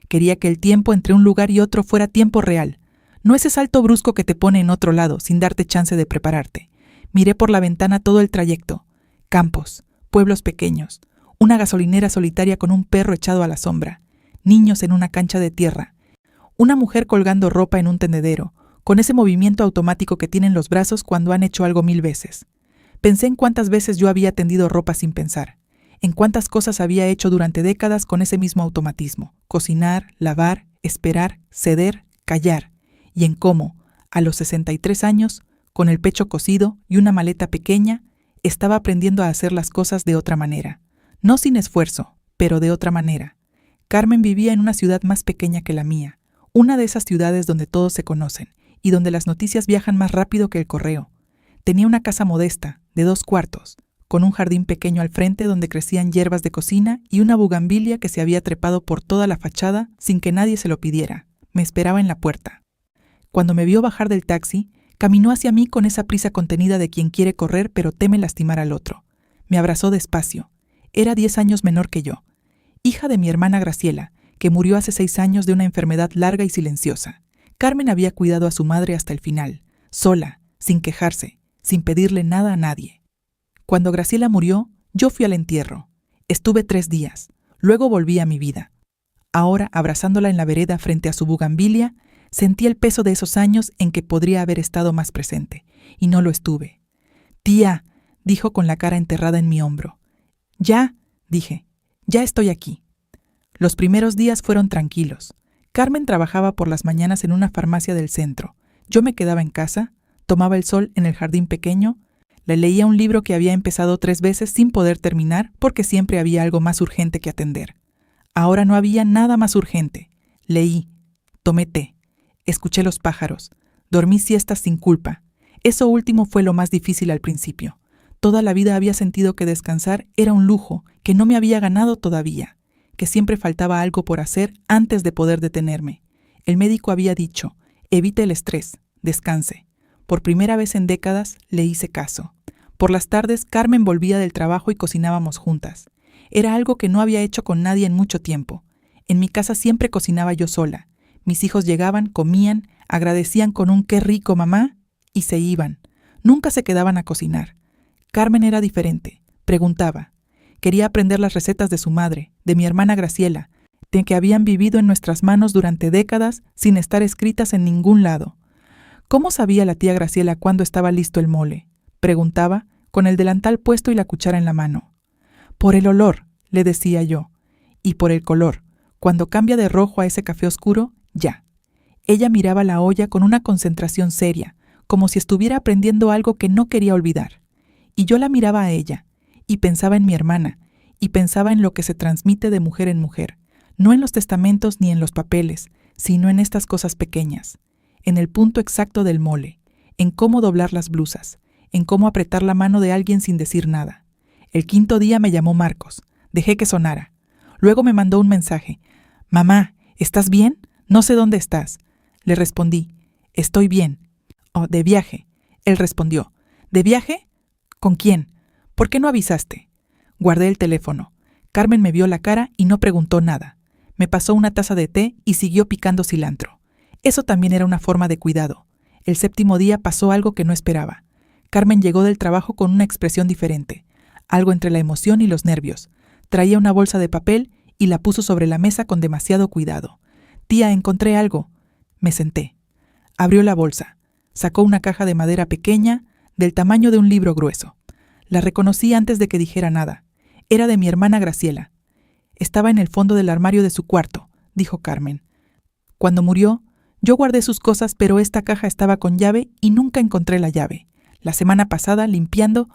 Quería que el tiempo entre un lugar y otro fuera tiempo real, no ese salto brusco que te pone en otro lado sin darte chance de prepararte. Miré por la ventana todo el trayecto. Campos, pueblos pequeños, una gasolinera solitaria con un perro echado a la sombra, niños en una cancha de tierra, una mujer colgando ropa en un tendedero, con ese movimiento automático que tienen los brazos cuando han hecho algo 1000 veces. Pensé en cuántas veces yo había tendido ropa sin pensar, en cuántas cosas había hecho durante décadas con ese mismo automatismo: cocinar, lavar, esperar, ceder, callar, y en cómo, a los 63 años, con el pecho cosido y una maleta pequeña, estaba aprendiendo a hacer las cosas de otra manera. No sin esfuerzo, pero de otra manera. Carmen vivía en una ciudad más pequeña que la mía, una de esas ciudades donde todos se conocen y donde las noticias viajan más rápido que el correo. Tenía una casa modesta, de 2 cuartos, con un jardín pequeño al frente donde crecían hierbas de cocina y una bugambilia que se había trepado por toda la fachada sin que nadie se lo pidiera. Me esperaba en la puerta. Cuando me vio bajar del taxi, caminó hacia mí con esa prisa contenida de quien quiere correr pero teme lastimar al otro. Me abrazó despacio. Era 10 años menor que yo. Hija de mi hermana Graciela, que murió hace 6 años de una enfermedad larga y silenciosa. Carmen había cuidado a su madre hasta el final, sola, sin quejarse, sin pedirle nada a nadie. Cuando Graciela murió, yo fui al entierro. Estuve 3 días. Luego volví a mi vida. Ahora, abrazándola en la vereda frente a su bugambilia, sentí el peso de esos años en que podría haber estado más presente, y no lo estuve. «Tía», dijo con la cara enterrada en mi hombro. «Ya», dije, «ya estoy aquí». Los primeros días fueron tranquilos. Carmen trabajaba por las mañanas en una farmacia del centro. Yo me quedaba en casa, tomaba el sol en el jardín pequeño, le leía un libro que había empezado 3 veces sin poder terminar porque siempre había algo más urgente que atender. Ahora no había nada más urgente. Leí, tomé té. Escuché los pájaros, dormí siestas sin culpa. Eso último fue lo más difícil al principio. Toda la vida había sentido que descansar era un lujo que no me había ganado todavía, que siempre faltaba algo por hacer antes de poder detenerme. El médico había dicho, evite el estrés, descanse. Por primera vez en décadas le hice caso. Por las tardes, Carmen volvía del trabajo y cocinábamos juntas. Era algo que no había hecho con nadie en mucho tiempo. En mi casa siempre cocinaba yo sola. Mis hijos llegaban, comían, agradecían con un «qué rico, mamá», y se iban. Nunca se quedaban a cocinar. Carmen era diferente. Preguntaba. Quería aprender las recetas de su madre, de mi hermana Graciela, de que habían vivido en nuestras manos durante décadas sin estar escritas en ningún lado. ¿Cómo sabía la tía Graciela cuándo estaba listo el mole?, preguntaba, con el delantal puesto y la cuchara en la mano. Por el olor, le decía yo, y por el color. Cuando cambia de rojo a ese café oscuro, ya. Ella miraba la olla con una concentración seria, como si estuviera aprendiendo algo que no quería olvidar. Y yo la miraba a ella, y pensaba en mi hermana, y pensaba en lo que se transmite de mujer en mujer, no en los testamentos ni en los papeles, sino en estas cosas pequeñas, en el punto exacto del mole, en cómo doblar las blusas, en cómo apretar la mano de alguien sin decir nada. El quinto día me llamó Marcos. Dejé que sonara. Luego me mandó un mensaje. «Mamá, ¿estás bien? No sé dónde estás». Le respondí. «Estoy bien». «Oh, de viaje». Él respondió. «¿De viaje? ¿Con quién? ¿Por qué no avisaste?» Guardé el teléfono. Carmen me vio la cara y no preguntó nada. Me pasó una taza de té y siguió picando cilantro. Eso también era una forma de cuidado. El séptimo día pasó algo que no esperaba. Carmen llegó del trabajo con una expresión diferente, algo entre la emoción y los nervios. Traía una bolsa de papel y la puso sobre la mesa con demasiado cuidado. «Tía, encontré algo». Me senté. Abrió la bolsa. Sacó una caja de madera pequeña, del tamaño de un libro grueso. La reconocí antes de que dijera nada. Era de mi hermana Graciela. «Estaba en el fondo del armario de su cuarto», dijo Carmen. «Cuando murió, yo guardé sus cosas, pero esta caja estaba con llave y nunca encontré la llave. La semana pasada, limpiando,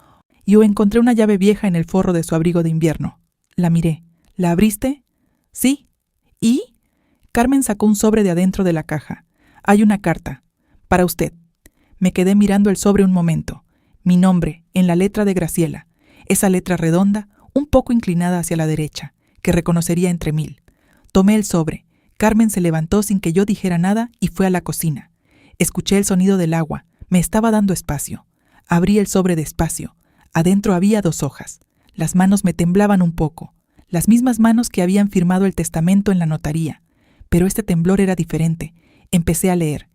yo encontré una llave vieja en el forro de su abrigo de invierno. La miré. ¿La abriste?» «Sí». «¿Y?» Carmen sacó un sobre de adentro de la caja. «Hay una carta. Para usted». Me quedé mirando el sobre un momento. Mi nombre, en la letra de Graciela. Esa letra redonda, un poco inclinada hacia la derecha, que reconocería entre mil. Tomé el sobre. Carmen se levantó sin que yo dijera nada y fue a la cocina. Escuché el sonido del agua. Me estaba dando espacio. Abrí el sobre despacio. Adentro había 2 hojas. Las manos me temblaban un poco. Las mismas manos que habían firmado el testamento en la notaría. Pero este temblor era diferente. Empecé a leer.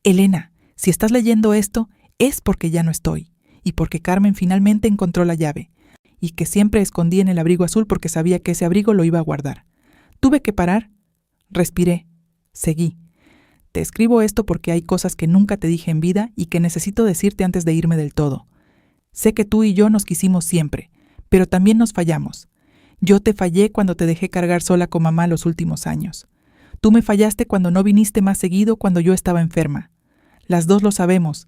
«Elena, si estás leyendo esto, es porque ya no estoy. Y porque Carmen finalmente encontró la llave. Y que siempre escondí en el abrigo azul porque sabía que ese abrigo lo iba a guardar. Tuve que parar. Respiré. Seguí. Te escribo esto porque hay cosas que nunca te dije en vida y que necesito decirte antes de irme del todo. Sé que tú y yo nos quisimos siempre, pero también nos fallamos. Yo te fallé cuando te dejé cargar sola con mamá los últimos años. Tú me fallaste cuando no viniste más seguido cuando yo estaba enferma. Las dos lo sabemos,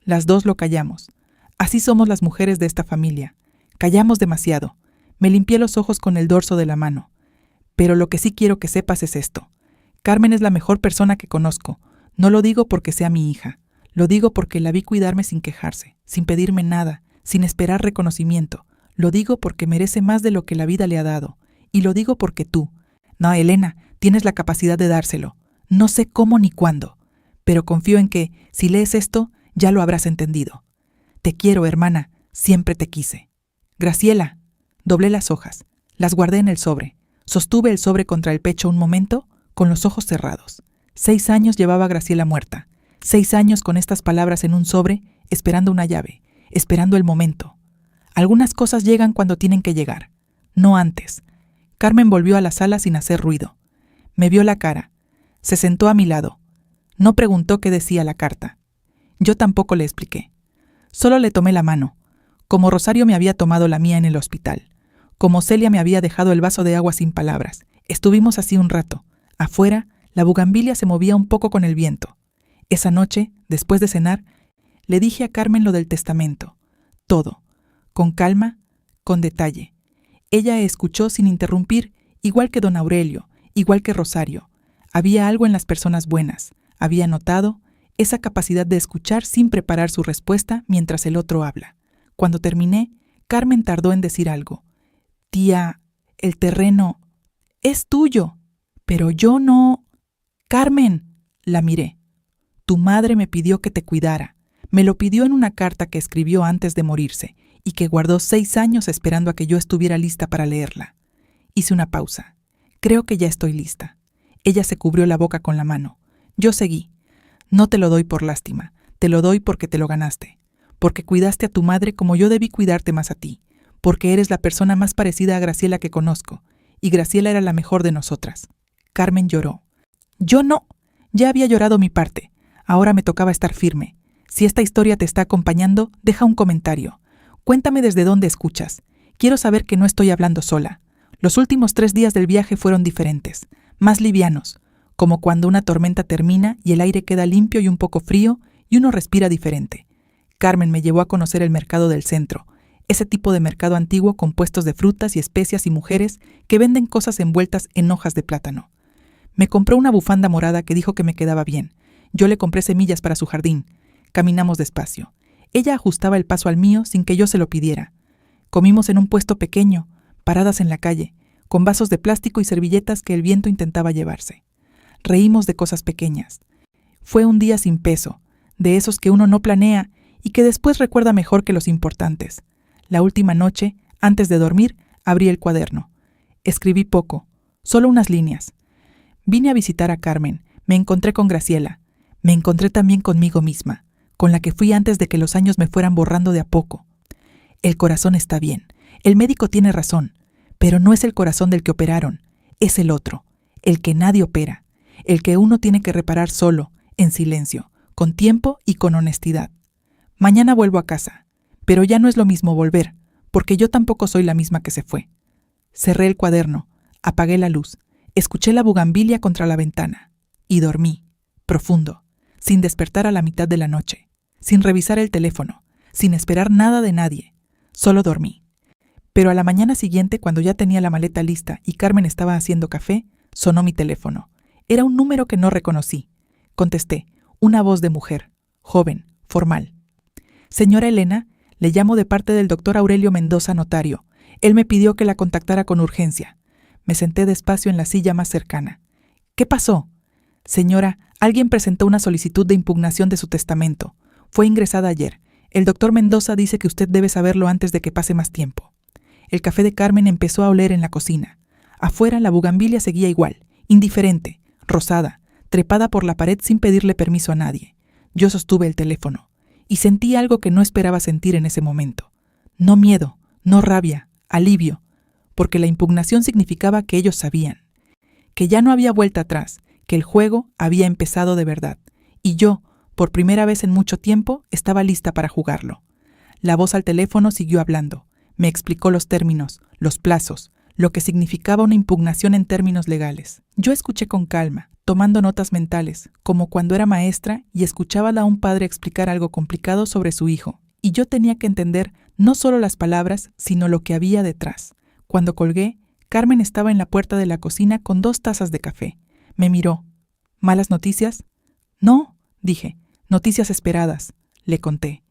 las dos lo callamos. Así somos las mujeres de esta familia. Callamos demasiado. Me limpié los ojos con el dorso de la mano. Pero lo que sí quiero que sepas es esto. Carmen es la mejor persona que conozco. No lo digo porque sea mi hija. Lo digo porque la vi cuidarme sin quejarse, sin pedirme nada, sin esperar reconocimiento. Lo digo porque merece más de lo que la vida le ha dado. Y lo digo porque tú, no, Elena, tienes la capacidad de dárselo. No sé cómo ni cuándo. Pero confío en que, si lees esto, ya lo habrás entendido. Te quiero, hermana. Siempre te quise. Graciela. Doblé las hojas. Las guardé en el sobre. Sostuve el sobre contra el pecho un momento, con los ojos cerrados. 6 años llevaba Graciela muerta. 6 años con estas palabras en un sobre, esperando una llave, esperando el momento. Algunas cosas llegan cuando tienen que llegar, no antes. Carmen volvió a la sala sin hacer ruido. Me vio la cara. Se sentó a mi lado. No preguntó qué decía la carta. Yo tampoco le expliqué. Solo le tomé la mano, como Rosario me había tomado la mía en el hospital, como Celia me había dejado el vaso de agua sin palabras. Estuvimos así un rato. Afuera, la bugambilia se movía un poco con el viento. Esa noche, después de cenar, le dije a Carmen lo del testamento. Todo. Con calma, con detalle. Ella escuchó sin interrumpir, igual que don Aurelio, igual que Rosario. Había algo en las personas buenas. Había notado esa capacidad de escuchar sin preparar su respuesta mientras el otro habla. Cuando terminé, Carmen tardó en decir algo. «Tía, el terreno es tuyo, pero yo no...» «Carmen», la miré. «Tu madre me pidió que te cuidara. Me lo pidió en una carta que escribió antes de morirse, y que guardó 6 años esperando a que yo estuviera lista para leerla. Hice una pausa. Creo que ya estoy lista. Ella se cubrió la boca con la mano. Yo seguí. No te lo doy por lástima, te lo doy porque te lo ganaste, porque cuidaste a tu madre como yo debí cuidarte más a ti, porque eres la persona más parecida a Graciela que conozco, y Graciela era la mejor de nosotras. Carmen lloró. Yo no. Ya había llorado mi parte. Ahora me tocaba estar firme. Si esta historia te está acompañando, deja un comentario. Cuéntame desde dónde escuchas. Quiero saber que no estoy hablando sola. Los últimos 3 días del viaje fueron diferentes, más livianos, como cuando una tormenta termina y el aire queda limpio y un poco frío y uno respira diferente. Carmen me llevó a conocer el mercado del centro, ese tipo de mercado antiguo con puestos de frutas y especias y mujeres que venden cosas envueltas en hojas de plátano. Me compró una bufanda morada que dijo que me quedaba bien. Yo le compré semillas para su jardín. Caminamos despacio. Ella ajustaba el paso al mío sin que yo se lo pidiera. Comimos en un puesto pequeño, paradas en la calle, con vasos de plástico y servilletas que el viento intentaba llevarse. Reímos de cosas pequeñas. Fue un día sin peso, de esos que uno no planea y que después recuerda mejor que los importantes. La última noche, antes de dormir, abrí el cuaderno. Escribí poco, solo unas líneas. Vine a visitar a Carmen, me encontré con Graciela, me encontré también conmigo misma, con la que fui antes de que los años me fueran borrando de a poco. El corazón está bien, el médico tiene razón, pero no es el corazón del que operaron, es el otro, el que nadie opera, el que uno tiene que reparar solo, en silencio, con tiempo y con honestidad. Mañana vuelvo a casa, pero ya no es lo mismo volver, porque yo tampoco soy la misma que se fue. Cerré el cuaderno, apagué la luz, escuché la bugambilia contra la ventana y dormí, profundo, sin despertar a la mitad de la noche, sin revisar el teléfono, sin esperar nada de nadie, solo dormí. Pero a la mañana siguiente, cuando ya tenía la maleta lista y Carmen estaba haciendo café, sonó mi teléfono. Era un número que no reconocí. Contesté, una voz de mujer, joven, formal. Señora Elena, le llamo de parte del doctor Aurelio Mendoza, notario. Él me pidió que la contactara con urgencia. Me senté despacio en la silla más cercana. ¿Qué pasó? Señora, alguien presentó una solicitud de impugnación de su testamento. Fue ingresada ayer. El doctor Mendoza dice que usted debe saberlo antes de que pase más tiempo. El café de Carmen empezó a oler en la cocina. Afuera la bugambilia seguía igual, indiferente, rosada, trepada por la pared sin pedirle permiso a nadie. Yo sostuve el teléfono y sentí algo que no esperaba sentir en ese momento. No miedo, no rabia, alivio, porque la impugnación significaba que ellos sabían, que ya no había vuelta atrás, que el juego había empezado de verdad, y yo, por primera vez en mucho tiempo, estaba lista para jugarlo. La voz al teléfono siguió hablando, me explicó los términos, los plazos, lo que significaba una impugnación en términos legales. Yo escuché con calma, tomando notas mentales, como cuando era maestra y escuchaba a un padre explicar algo complicado sobre su hijo, y yo tenía que entender no solo las palabras, sino lo que había detrás. Cuando colgué, Carmen estaba en la puerta de la cocina con 2 tazas de café. Me miró. ¿Malas noticias? No, dije. Noticias esperadas, le conté.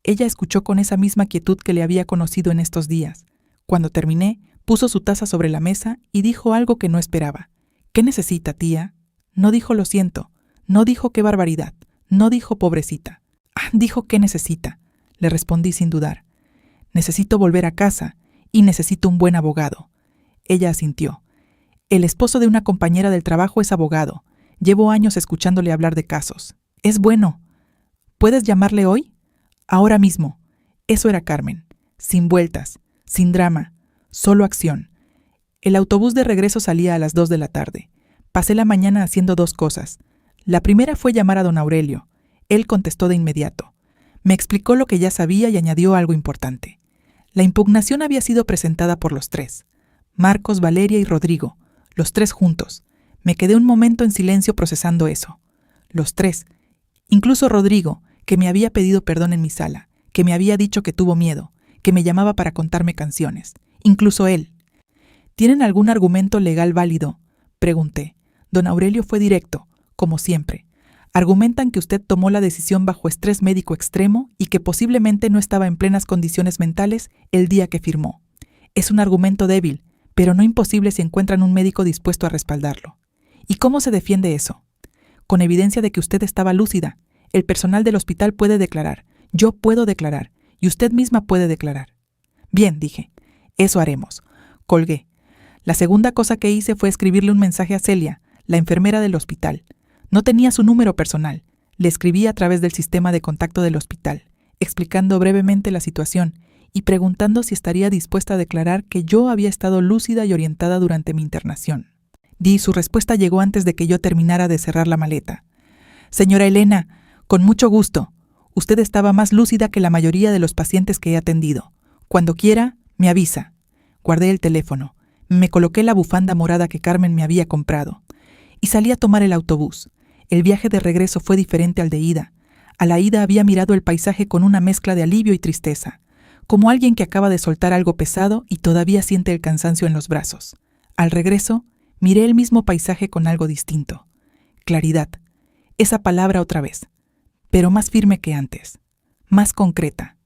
Ella escuchó con esa misma quietud que le había conocido en estos días. Cuando terminé, puso su taza sobre la mesa y dijo algo que no esperaba. ¿Qué necesita, tía? No dijo lo siento, no dijo qué barbaridad, no dijo pobrecita. Dijo qué necesita, le respondí sin dudar. Necesito volver a casa y necesito un buen abogado. Ella asintió. El esposo de una compañera del trabajo es abogado. Llevo años escuchándole hablar de casos. Es bueno. ¿Puedes llamarle hoy? Ahora mismo. Eso era Carmen. Sin vueltas, sin drama, solo acción. El autobús de regreso salía a las 2 de la tarde. Pasé la mañana haciendo 2 cosas. La primera fue llamar a don Aurelio. Él contestó de inmediato. Me explicó lo que ya sabía y añadió algo importante. La impugnación había sido presentada por los 3. Marcos, Valeria y Rodrigo. Los 3 juntos. Me quedé un momento en silencio procesando eso. Los 3. Incluso Rodrigo, que me había pedido perdón en mi sala, que me había dicho que tuvo miedo, que me llamaba para contarme canciones. Incluso él. ¿Tienen algún argumento legal válido?, pregunté. Don Aurelio fue directo, como siempre. Argumentan que usted tomó la decisión bajo estrés médico extremo y que posiblemente no estaba en plenas condiciones mentales el día que firmó. Es un argumento débil, pero no imposible si encuentran un médico dispuesto a respaldarlo. ¿Y cómo se defiende eso? Con evidencia de que usted estaba lúcida. El personal del hospital puede declarar, yo puedo declarar, y usted misma puede declarar. Bien, dije. Eso haremos. Colgué. La segunda cosa que hice fue escribirle un mensaje a Celia, la enfermera del hospital. No tenía su número personal. Le escribí a través del sistema de contacto del hospital, explicando brevemente la situación y preguntando si estaría dispuesta a declarar que yo había estado lúcida y orientada durante mi internación. Su respuesta llegó antes de que yo terminara de cerrar la maleta. Señora Elena, con mucho gusto. Usted estaba más lúcida que la mayoría de los pacientes que he atendido. Cuando quiera, me avisa. Guardé el teléfono. Me coloqué la bufanda morada que Carmen me había comprado y salí a tomar el autobús. El viaje de regreso fue diferente al de ida. A la ida había mirado el paisaje con una mezcla de alivio y tristeza, como alguien que acaba de soltar algo pesado y todavía siente el cansancio en los brazos. Al regreso, miré el mismo paisaje con algo distinto. Claridad. Esa palabra otra vez, pero más firme que antes, más concreta.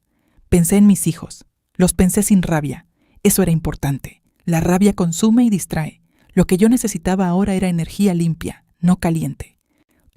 Pensé en mis hijos. Los pensé sin rabia. Eso era importante. La rabia consume y distrae. Lo que yo necesitaba ahora era energía limpia, no caliente.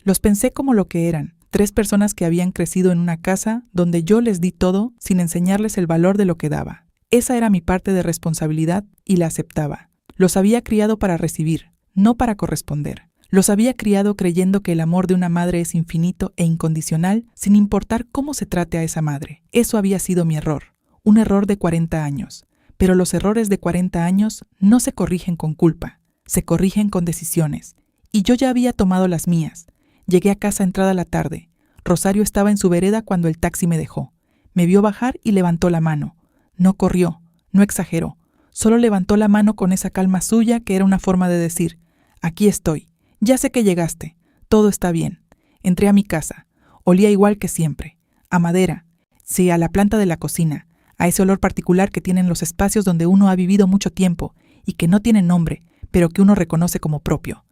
Los pensé como lo que eran, 3 personas que habían crecido en una casa donde yo les di todo sin enseñarles el valor de lo que daba. Esa era mi parte de responsabilidad y la aceptaba. Los había criado para recibir, no para corresponder. Los había criado creyendo que el amor de una madre es infinito e incondicional sin importar cómo se trate a esa madre. Eso había sido mi error, un error de 40 años. Pero los errores de 40 años no se corrigen con culpa, se corrigen con decisiones. Y yo ya había tomado las mías. Llegué a casa entrada la tarde. Rosario estaba en su vereda cuando el taxi me dejó. Me vio bajar y levantó la mano. No corrió, no exageró. Solo levantó la mano con esa calma suya que era una forma de decir: aquí estoy. Ya sé que llegaste. Todo está bien. Entré a mi casa. Olía igual que siempre. A madera. Sí, a la planta de la cocina. A ese olor particular que tienen los espacios donde uno ha vivido mucho tiempo y que no tienen nombre, pero que uno reconoce como propio.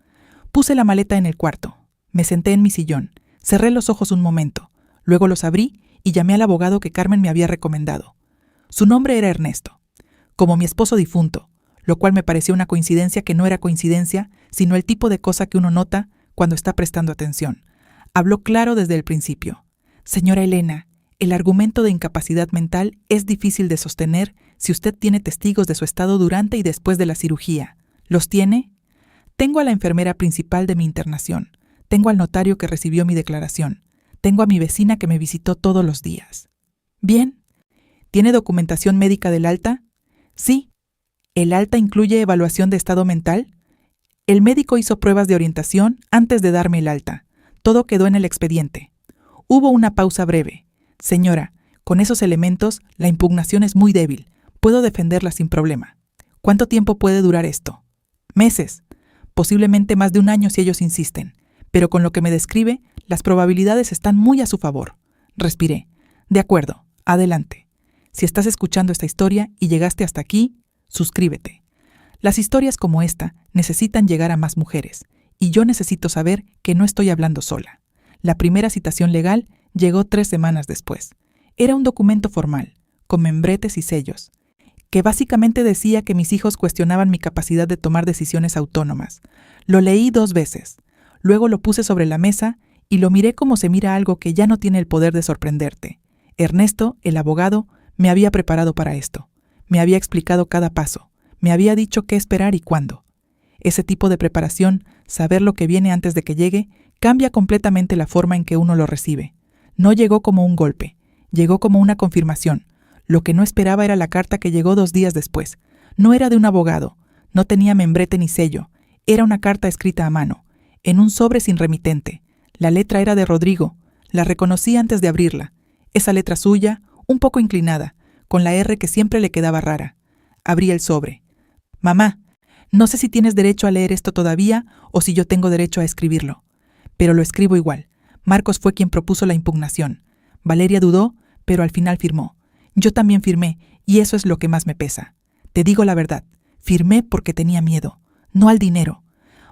Puse la maleta en el cuarto. Me senté en mi sillón. Cerré los ojos un momento. Luego los abrí y llamé al abogado que Carmen me había recomendado. Su nombre era Ernesto, como mi esposo difunto, lo cual me pareció una coincidencia que no era coincidencia, sino el tipo de cosa que uno nota cuando está prestando atención. Habló claro desde el principio. Señora Elena, el argumento de incapacidad mental es difícil de sostener si usted tiene testigos de su estado durante y después de la cirugía. ¿Los tiene? Tengo a la enfermera principal de mi internación. Tengo al notario que recibió mi declaración. Tengo a mi vecina que me visitó todos los días. Bien. ¿Tiene documentación médica del alta? Sí. ¿El alta incluye evaluación de estado mental? El médico hizo pruebas de orientación antes de darme el alta. Todo quedó en el expediente. Hubo una pausa breve. Señora, con esos elementos, la impugnación es muy débil. Puedo defenderla sin problema. ¿Cuánto tiempo puede durar esto? Meses. Posiblemente más de un año si ellos insisten. Pero con lo que me describe, las probabilidades están muy a su favor. Respiré. De acuerdo. Adelante. Si estás escuchando esta historia y llegaste hasta aquí, suscríbete. Las historias como esta necesitan llegar a más mujeres, y yo necesito saber que no estoy hablando sola. La primera citación legal llegó 3 semanas después. Era un documento formal, con membretes y sellos, que básicamente decía que mis hijos cuestionaban mi capacidad de tomar decisiones autónomas. Lo leí 2 veces. Luego lo puse sobre la mesa y lo miré como se mira algo que ya no tiene el poder de sorprenderte. Ernesto, el abogado, me había preparado para esto. Me había explicado cada paso. Me había dicho qué esperar y cuándo. Ese tipo de preparación, saber lo que viene antes de que llegue, cambia completamente la forma en que uno lo recibe. No llegó como un golpe, llegó como una confirmación. Lo que no esperaba era la carta que llegó 2 días después. No era de un abogado, no tenía membrete ni sello. Era una carta escrita a mano, en un sobre sin remitente. La letra era de Rodrigo. La reconocí antes de abrirla. Esa letra suya, un poco inclinada, con la R que siempre le quedaba rara. Abrí el sobre. Mamá, no sé si tienes derecho a leer esto todavía o si yo tengo derecho a escribirlo. Pero lo escribo igual. Marcos fue quien propuso la impugnación. Valeria dudó, pero al final firmó. Yo también firmé, y eso es lo que más me pesa. Te digo la verdad, firmé porque tenía miedo, no al dinero.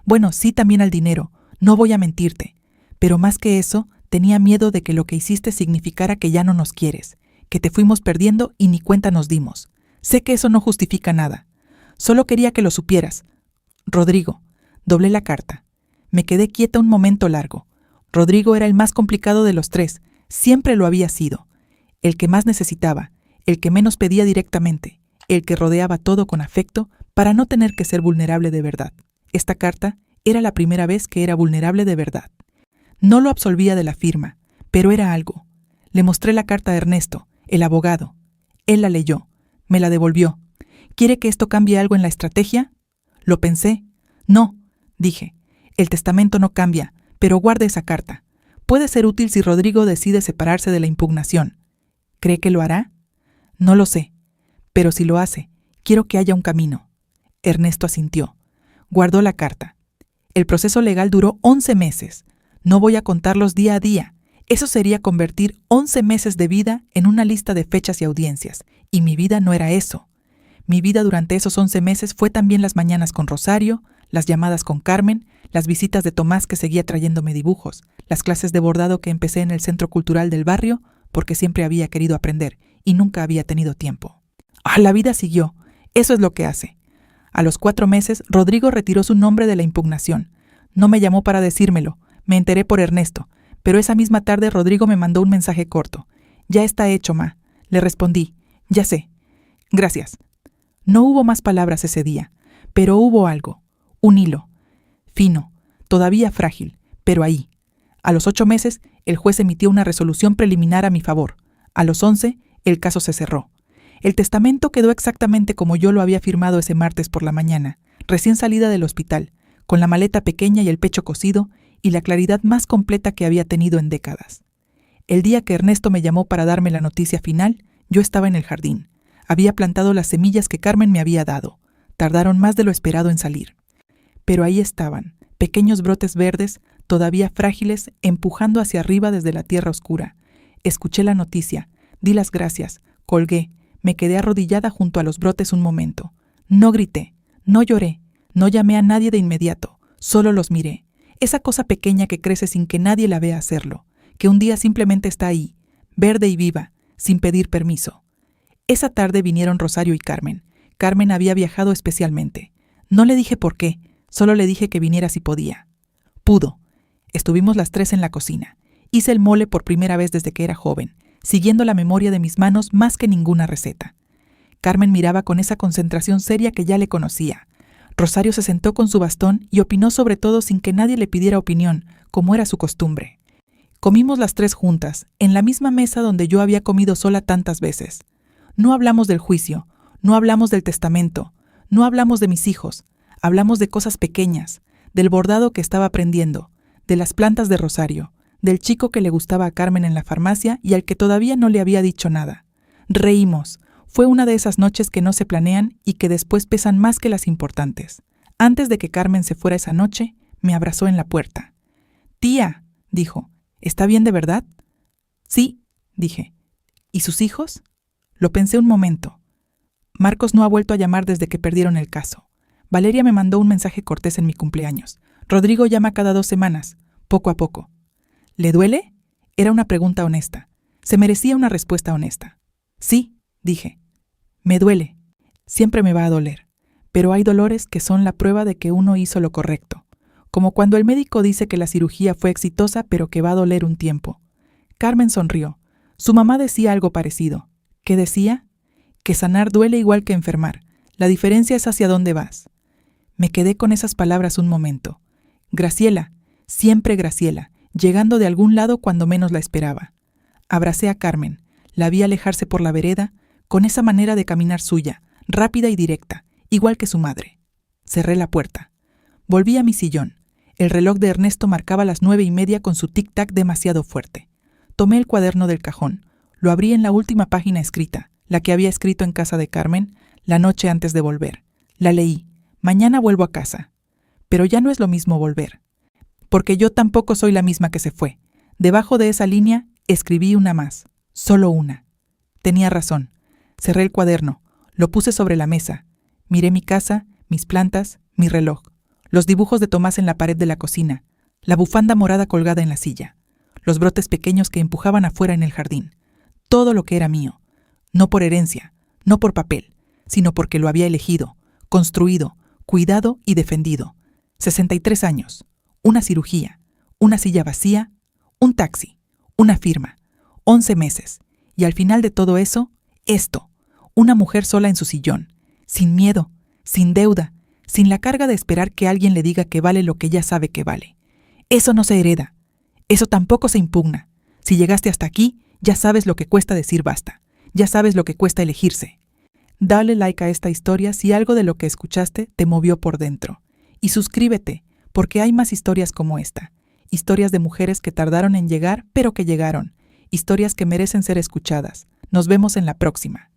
Bueno, sí también al dinero, no voy a mentirte. Pero más que eso, tenía miedo de que lo que hiciste significara que ya no nos quieres, que te fuimos perdiendo y ni cuenta nos dimos. Sé que eso no justifica nada. Solo quería que lo supieras. Rodrigo. Doblé la carta. Me quedé quieta un momento largo. Rodrigo era el más complicado de los 3. Siempre lo había sido. El que más necesitaba. el que menos pedía directamente, el que rodeaba todo con afecto para no tener que ser vulnerable de verdad. Esta carta era la primera vez que era vulnerable de verdad. No lo absolvía de la firma, pero era algo. Le mostré la carta a Ernesto, el abogado. Él la leyó, me la devolvió. ¿Quiere que esto cambie algo en la estrategia? Lo pensé. No, dije. El testamento no cambia, pero guarde esa carta. Puede ser útil si Rodrigo decide separarse de la impugnación. ¿Cree que lo hará? No lo sé, pero si lo hace, quiero que haya un camino. Ernesto asintió. Guardó la carta. El proceso legal duró 11 meses. No voy a contarlos día a día. Eso sería convertir 11 meses de vida en una lista de fechas y audiencias. Y mi vida no era eso. Mi vida durante esos 11 meses fue también las mañanas con Rosario, las llamadas con Carmen, las visitas de Tomás que seguía trayéndome dibujos, las clases de bordado que empecé en el Centro Cultural del barrio porque siempre había querido aprender y nunca había tenido tiempo. La vida siguió. Eso es lo que hace. A los 4 meses, Rodrigo retiró su nombre de la impugnación. No me llamó para decírmelo. Me enteré por Ernesto. Pero esa misma tarde Rodrigo me mandó un mensaje corto. Ya está hecho, ma. Le respondí. Ya sé. Gracias. No hubo más palabras ese día, pero hubo algo. Un hilo. Fino. Todavía frágil, pero ahí. A los 8 meses, el juez emitió una resolución preliminar a mi favor. A los 11, el caso se cerró. El testamento quedó exactamente como yo lo había firmado ese martes por la mañana, recién salida del hospital, con la maleta pequeña y el pecho cosido y la claridad más completa que había tenido en décadas. El día que Ernesto me llamó para darme la noticia final, yo estaba en el jardín. Había plantado las semillas que Carmen me había dado. Tardaron más de lo esperado en salir. Pero ahí estaban, pequeños brotes verdes, todavía frágiles, empujando hacia arriba desde la tierra oscura. Escuché la noticia, di las gracias, colgué, me quedé arrodillada junto a los brotes un momento. No grité, no lloré, no llamé a nadie de inmediato, solo los miré. Esa cosa pequeña que crece sin que nadie la vea hacerlo, que un día simplemente está ahí, verde y viva, sin pedir permiso. Esa tarde vinieron Rosario y Carmen. Carmen había viajado especialmente. No le dije por qué, solo le dije que viniera si podía. Pudo. Estuvimos las 3 en la cocina. Hice el mole por primera vez desde que era joven, siguiendo la memoria de mis manos más que ninguna receta. Carmen miraba con esa concentración seria que ya le conocía. Rosario se sentó con su bastón y opinó sobre todo sin que nadie le pidiera opinión, como era su costumbre. Comimos las 3 juntas, en la misma mesa donde yo había comido sola tantas veces. No hablamos del juicio, no hablamos del testamento, no hablamos de mis hijos, hablamos de cosas pequeñas, del bordado que estaba aprendiendo, de las plantas de Rosario, del chico que le gustaba a Carmen en la farmacia y al que todavía no le había dicho nada. Reímos. Fue una de esas noches que no se planean y que después pesan más que las importantes. Antes de que Carmen se fuera esa noche, me abrazó en la puerta. «Tía», dijo, «¿está bien de verdad?» «Sí», dije. «¿Y sus hijos?» Lo pensé un momento. Marcos no ha vuelto a llamar desde que perdieron el caso. Valeria me mandó un mensaje cortés en mi cumpleaños. Rodrigo llama cada 2 semanas, poco a poco. ¿Le duele? Era una pregunta honesta. Se merecía una respuesta honesta. Sí, dije. Me duele. Siempre me va a doler. Pero hay dolores que son la prueba de que uno hizo lo correcto. Como cuando el médico dice que la cirugía fue exitosa, pero que va a doler un tiempo. Carmen sonrió. Su mamá decía algo parecido. ¿Qué decía? Que sanar duele igual que enfermar. La diferencia es hacia dónde vas. Me quedé con esas palabras un momento. Graciela, siempre Graciela, llegando de algún lado cuando menos la esperaba. Abracé a Carmen, la vi alejarse por la vereda, con esa manera de caminar suya, rápida y directa, igual que su madre. Cerré la puerta. Volví a mi sillón. El reloj de Ernesto marcaba las 9:30 con su tic-tac demasiado fuerte. Tomé el cuaderno del cajón, lo abrí en la última página escrita, la que había escrito en casa de Carmen, la noche antes de volver. La leí. Mañana vuelvo a casa. Pero ya no es lo mismo volver. Porque yo tampoco soy la misma que se fue. Debajo de esa línea escribí una más. Solo una. Tenía razón. Cerré el cuaderno. Lo puse sobre la mesa. Miré mi casa, mis plantas, mi reloj. Los dibujos de Tomás en la pared de la cocina. La bufanda morada colgada en la silla. Los brotes pequeños que empujaban afuera en el jardín. Todo lo que era mío. No por herencia, no por papel, sino porque lo había elegido, construido, cuidado y defendido. 63 años, una cirugía, una silla vacía, un taxi, una firma, 11 meses, y al final de todo eso, esto. Una mujer sola en su sillón, sin miedo, sin deuda, sin la carga de esperar que alguien le diga que vale lo que ella sabe que vale. Eso no se hereda. Eso tampoco se impugna. Si llegaste hasta aquí, ya sabes lo que cuesta decir basta. Ya sabes lo que cuesta elegirse. Dale like a esta historia si algo de lo que escuchaste te movió por dentro. Y suscríbete, porque hay más historias como esta. Historias de mujeres que tardaron en llegar, pero que llegaron. Historias que merecen ser escuchadas. Nos vemos en la próxima.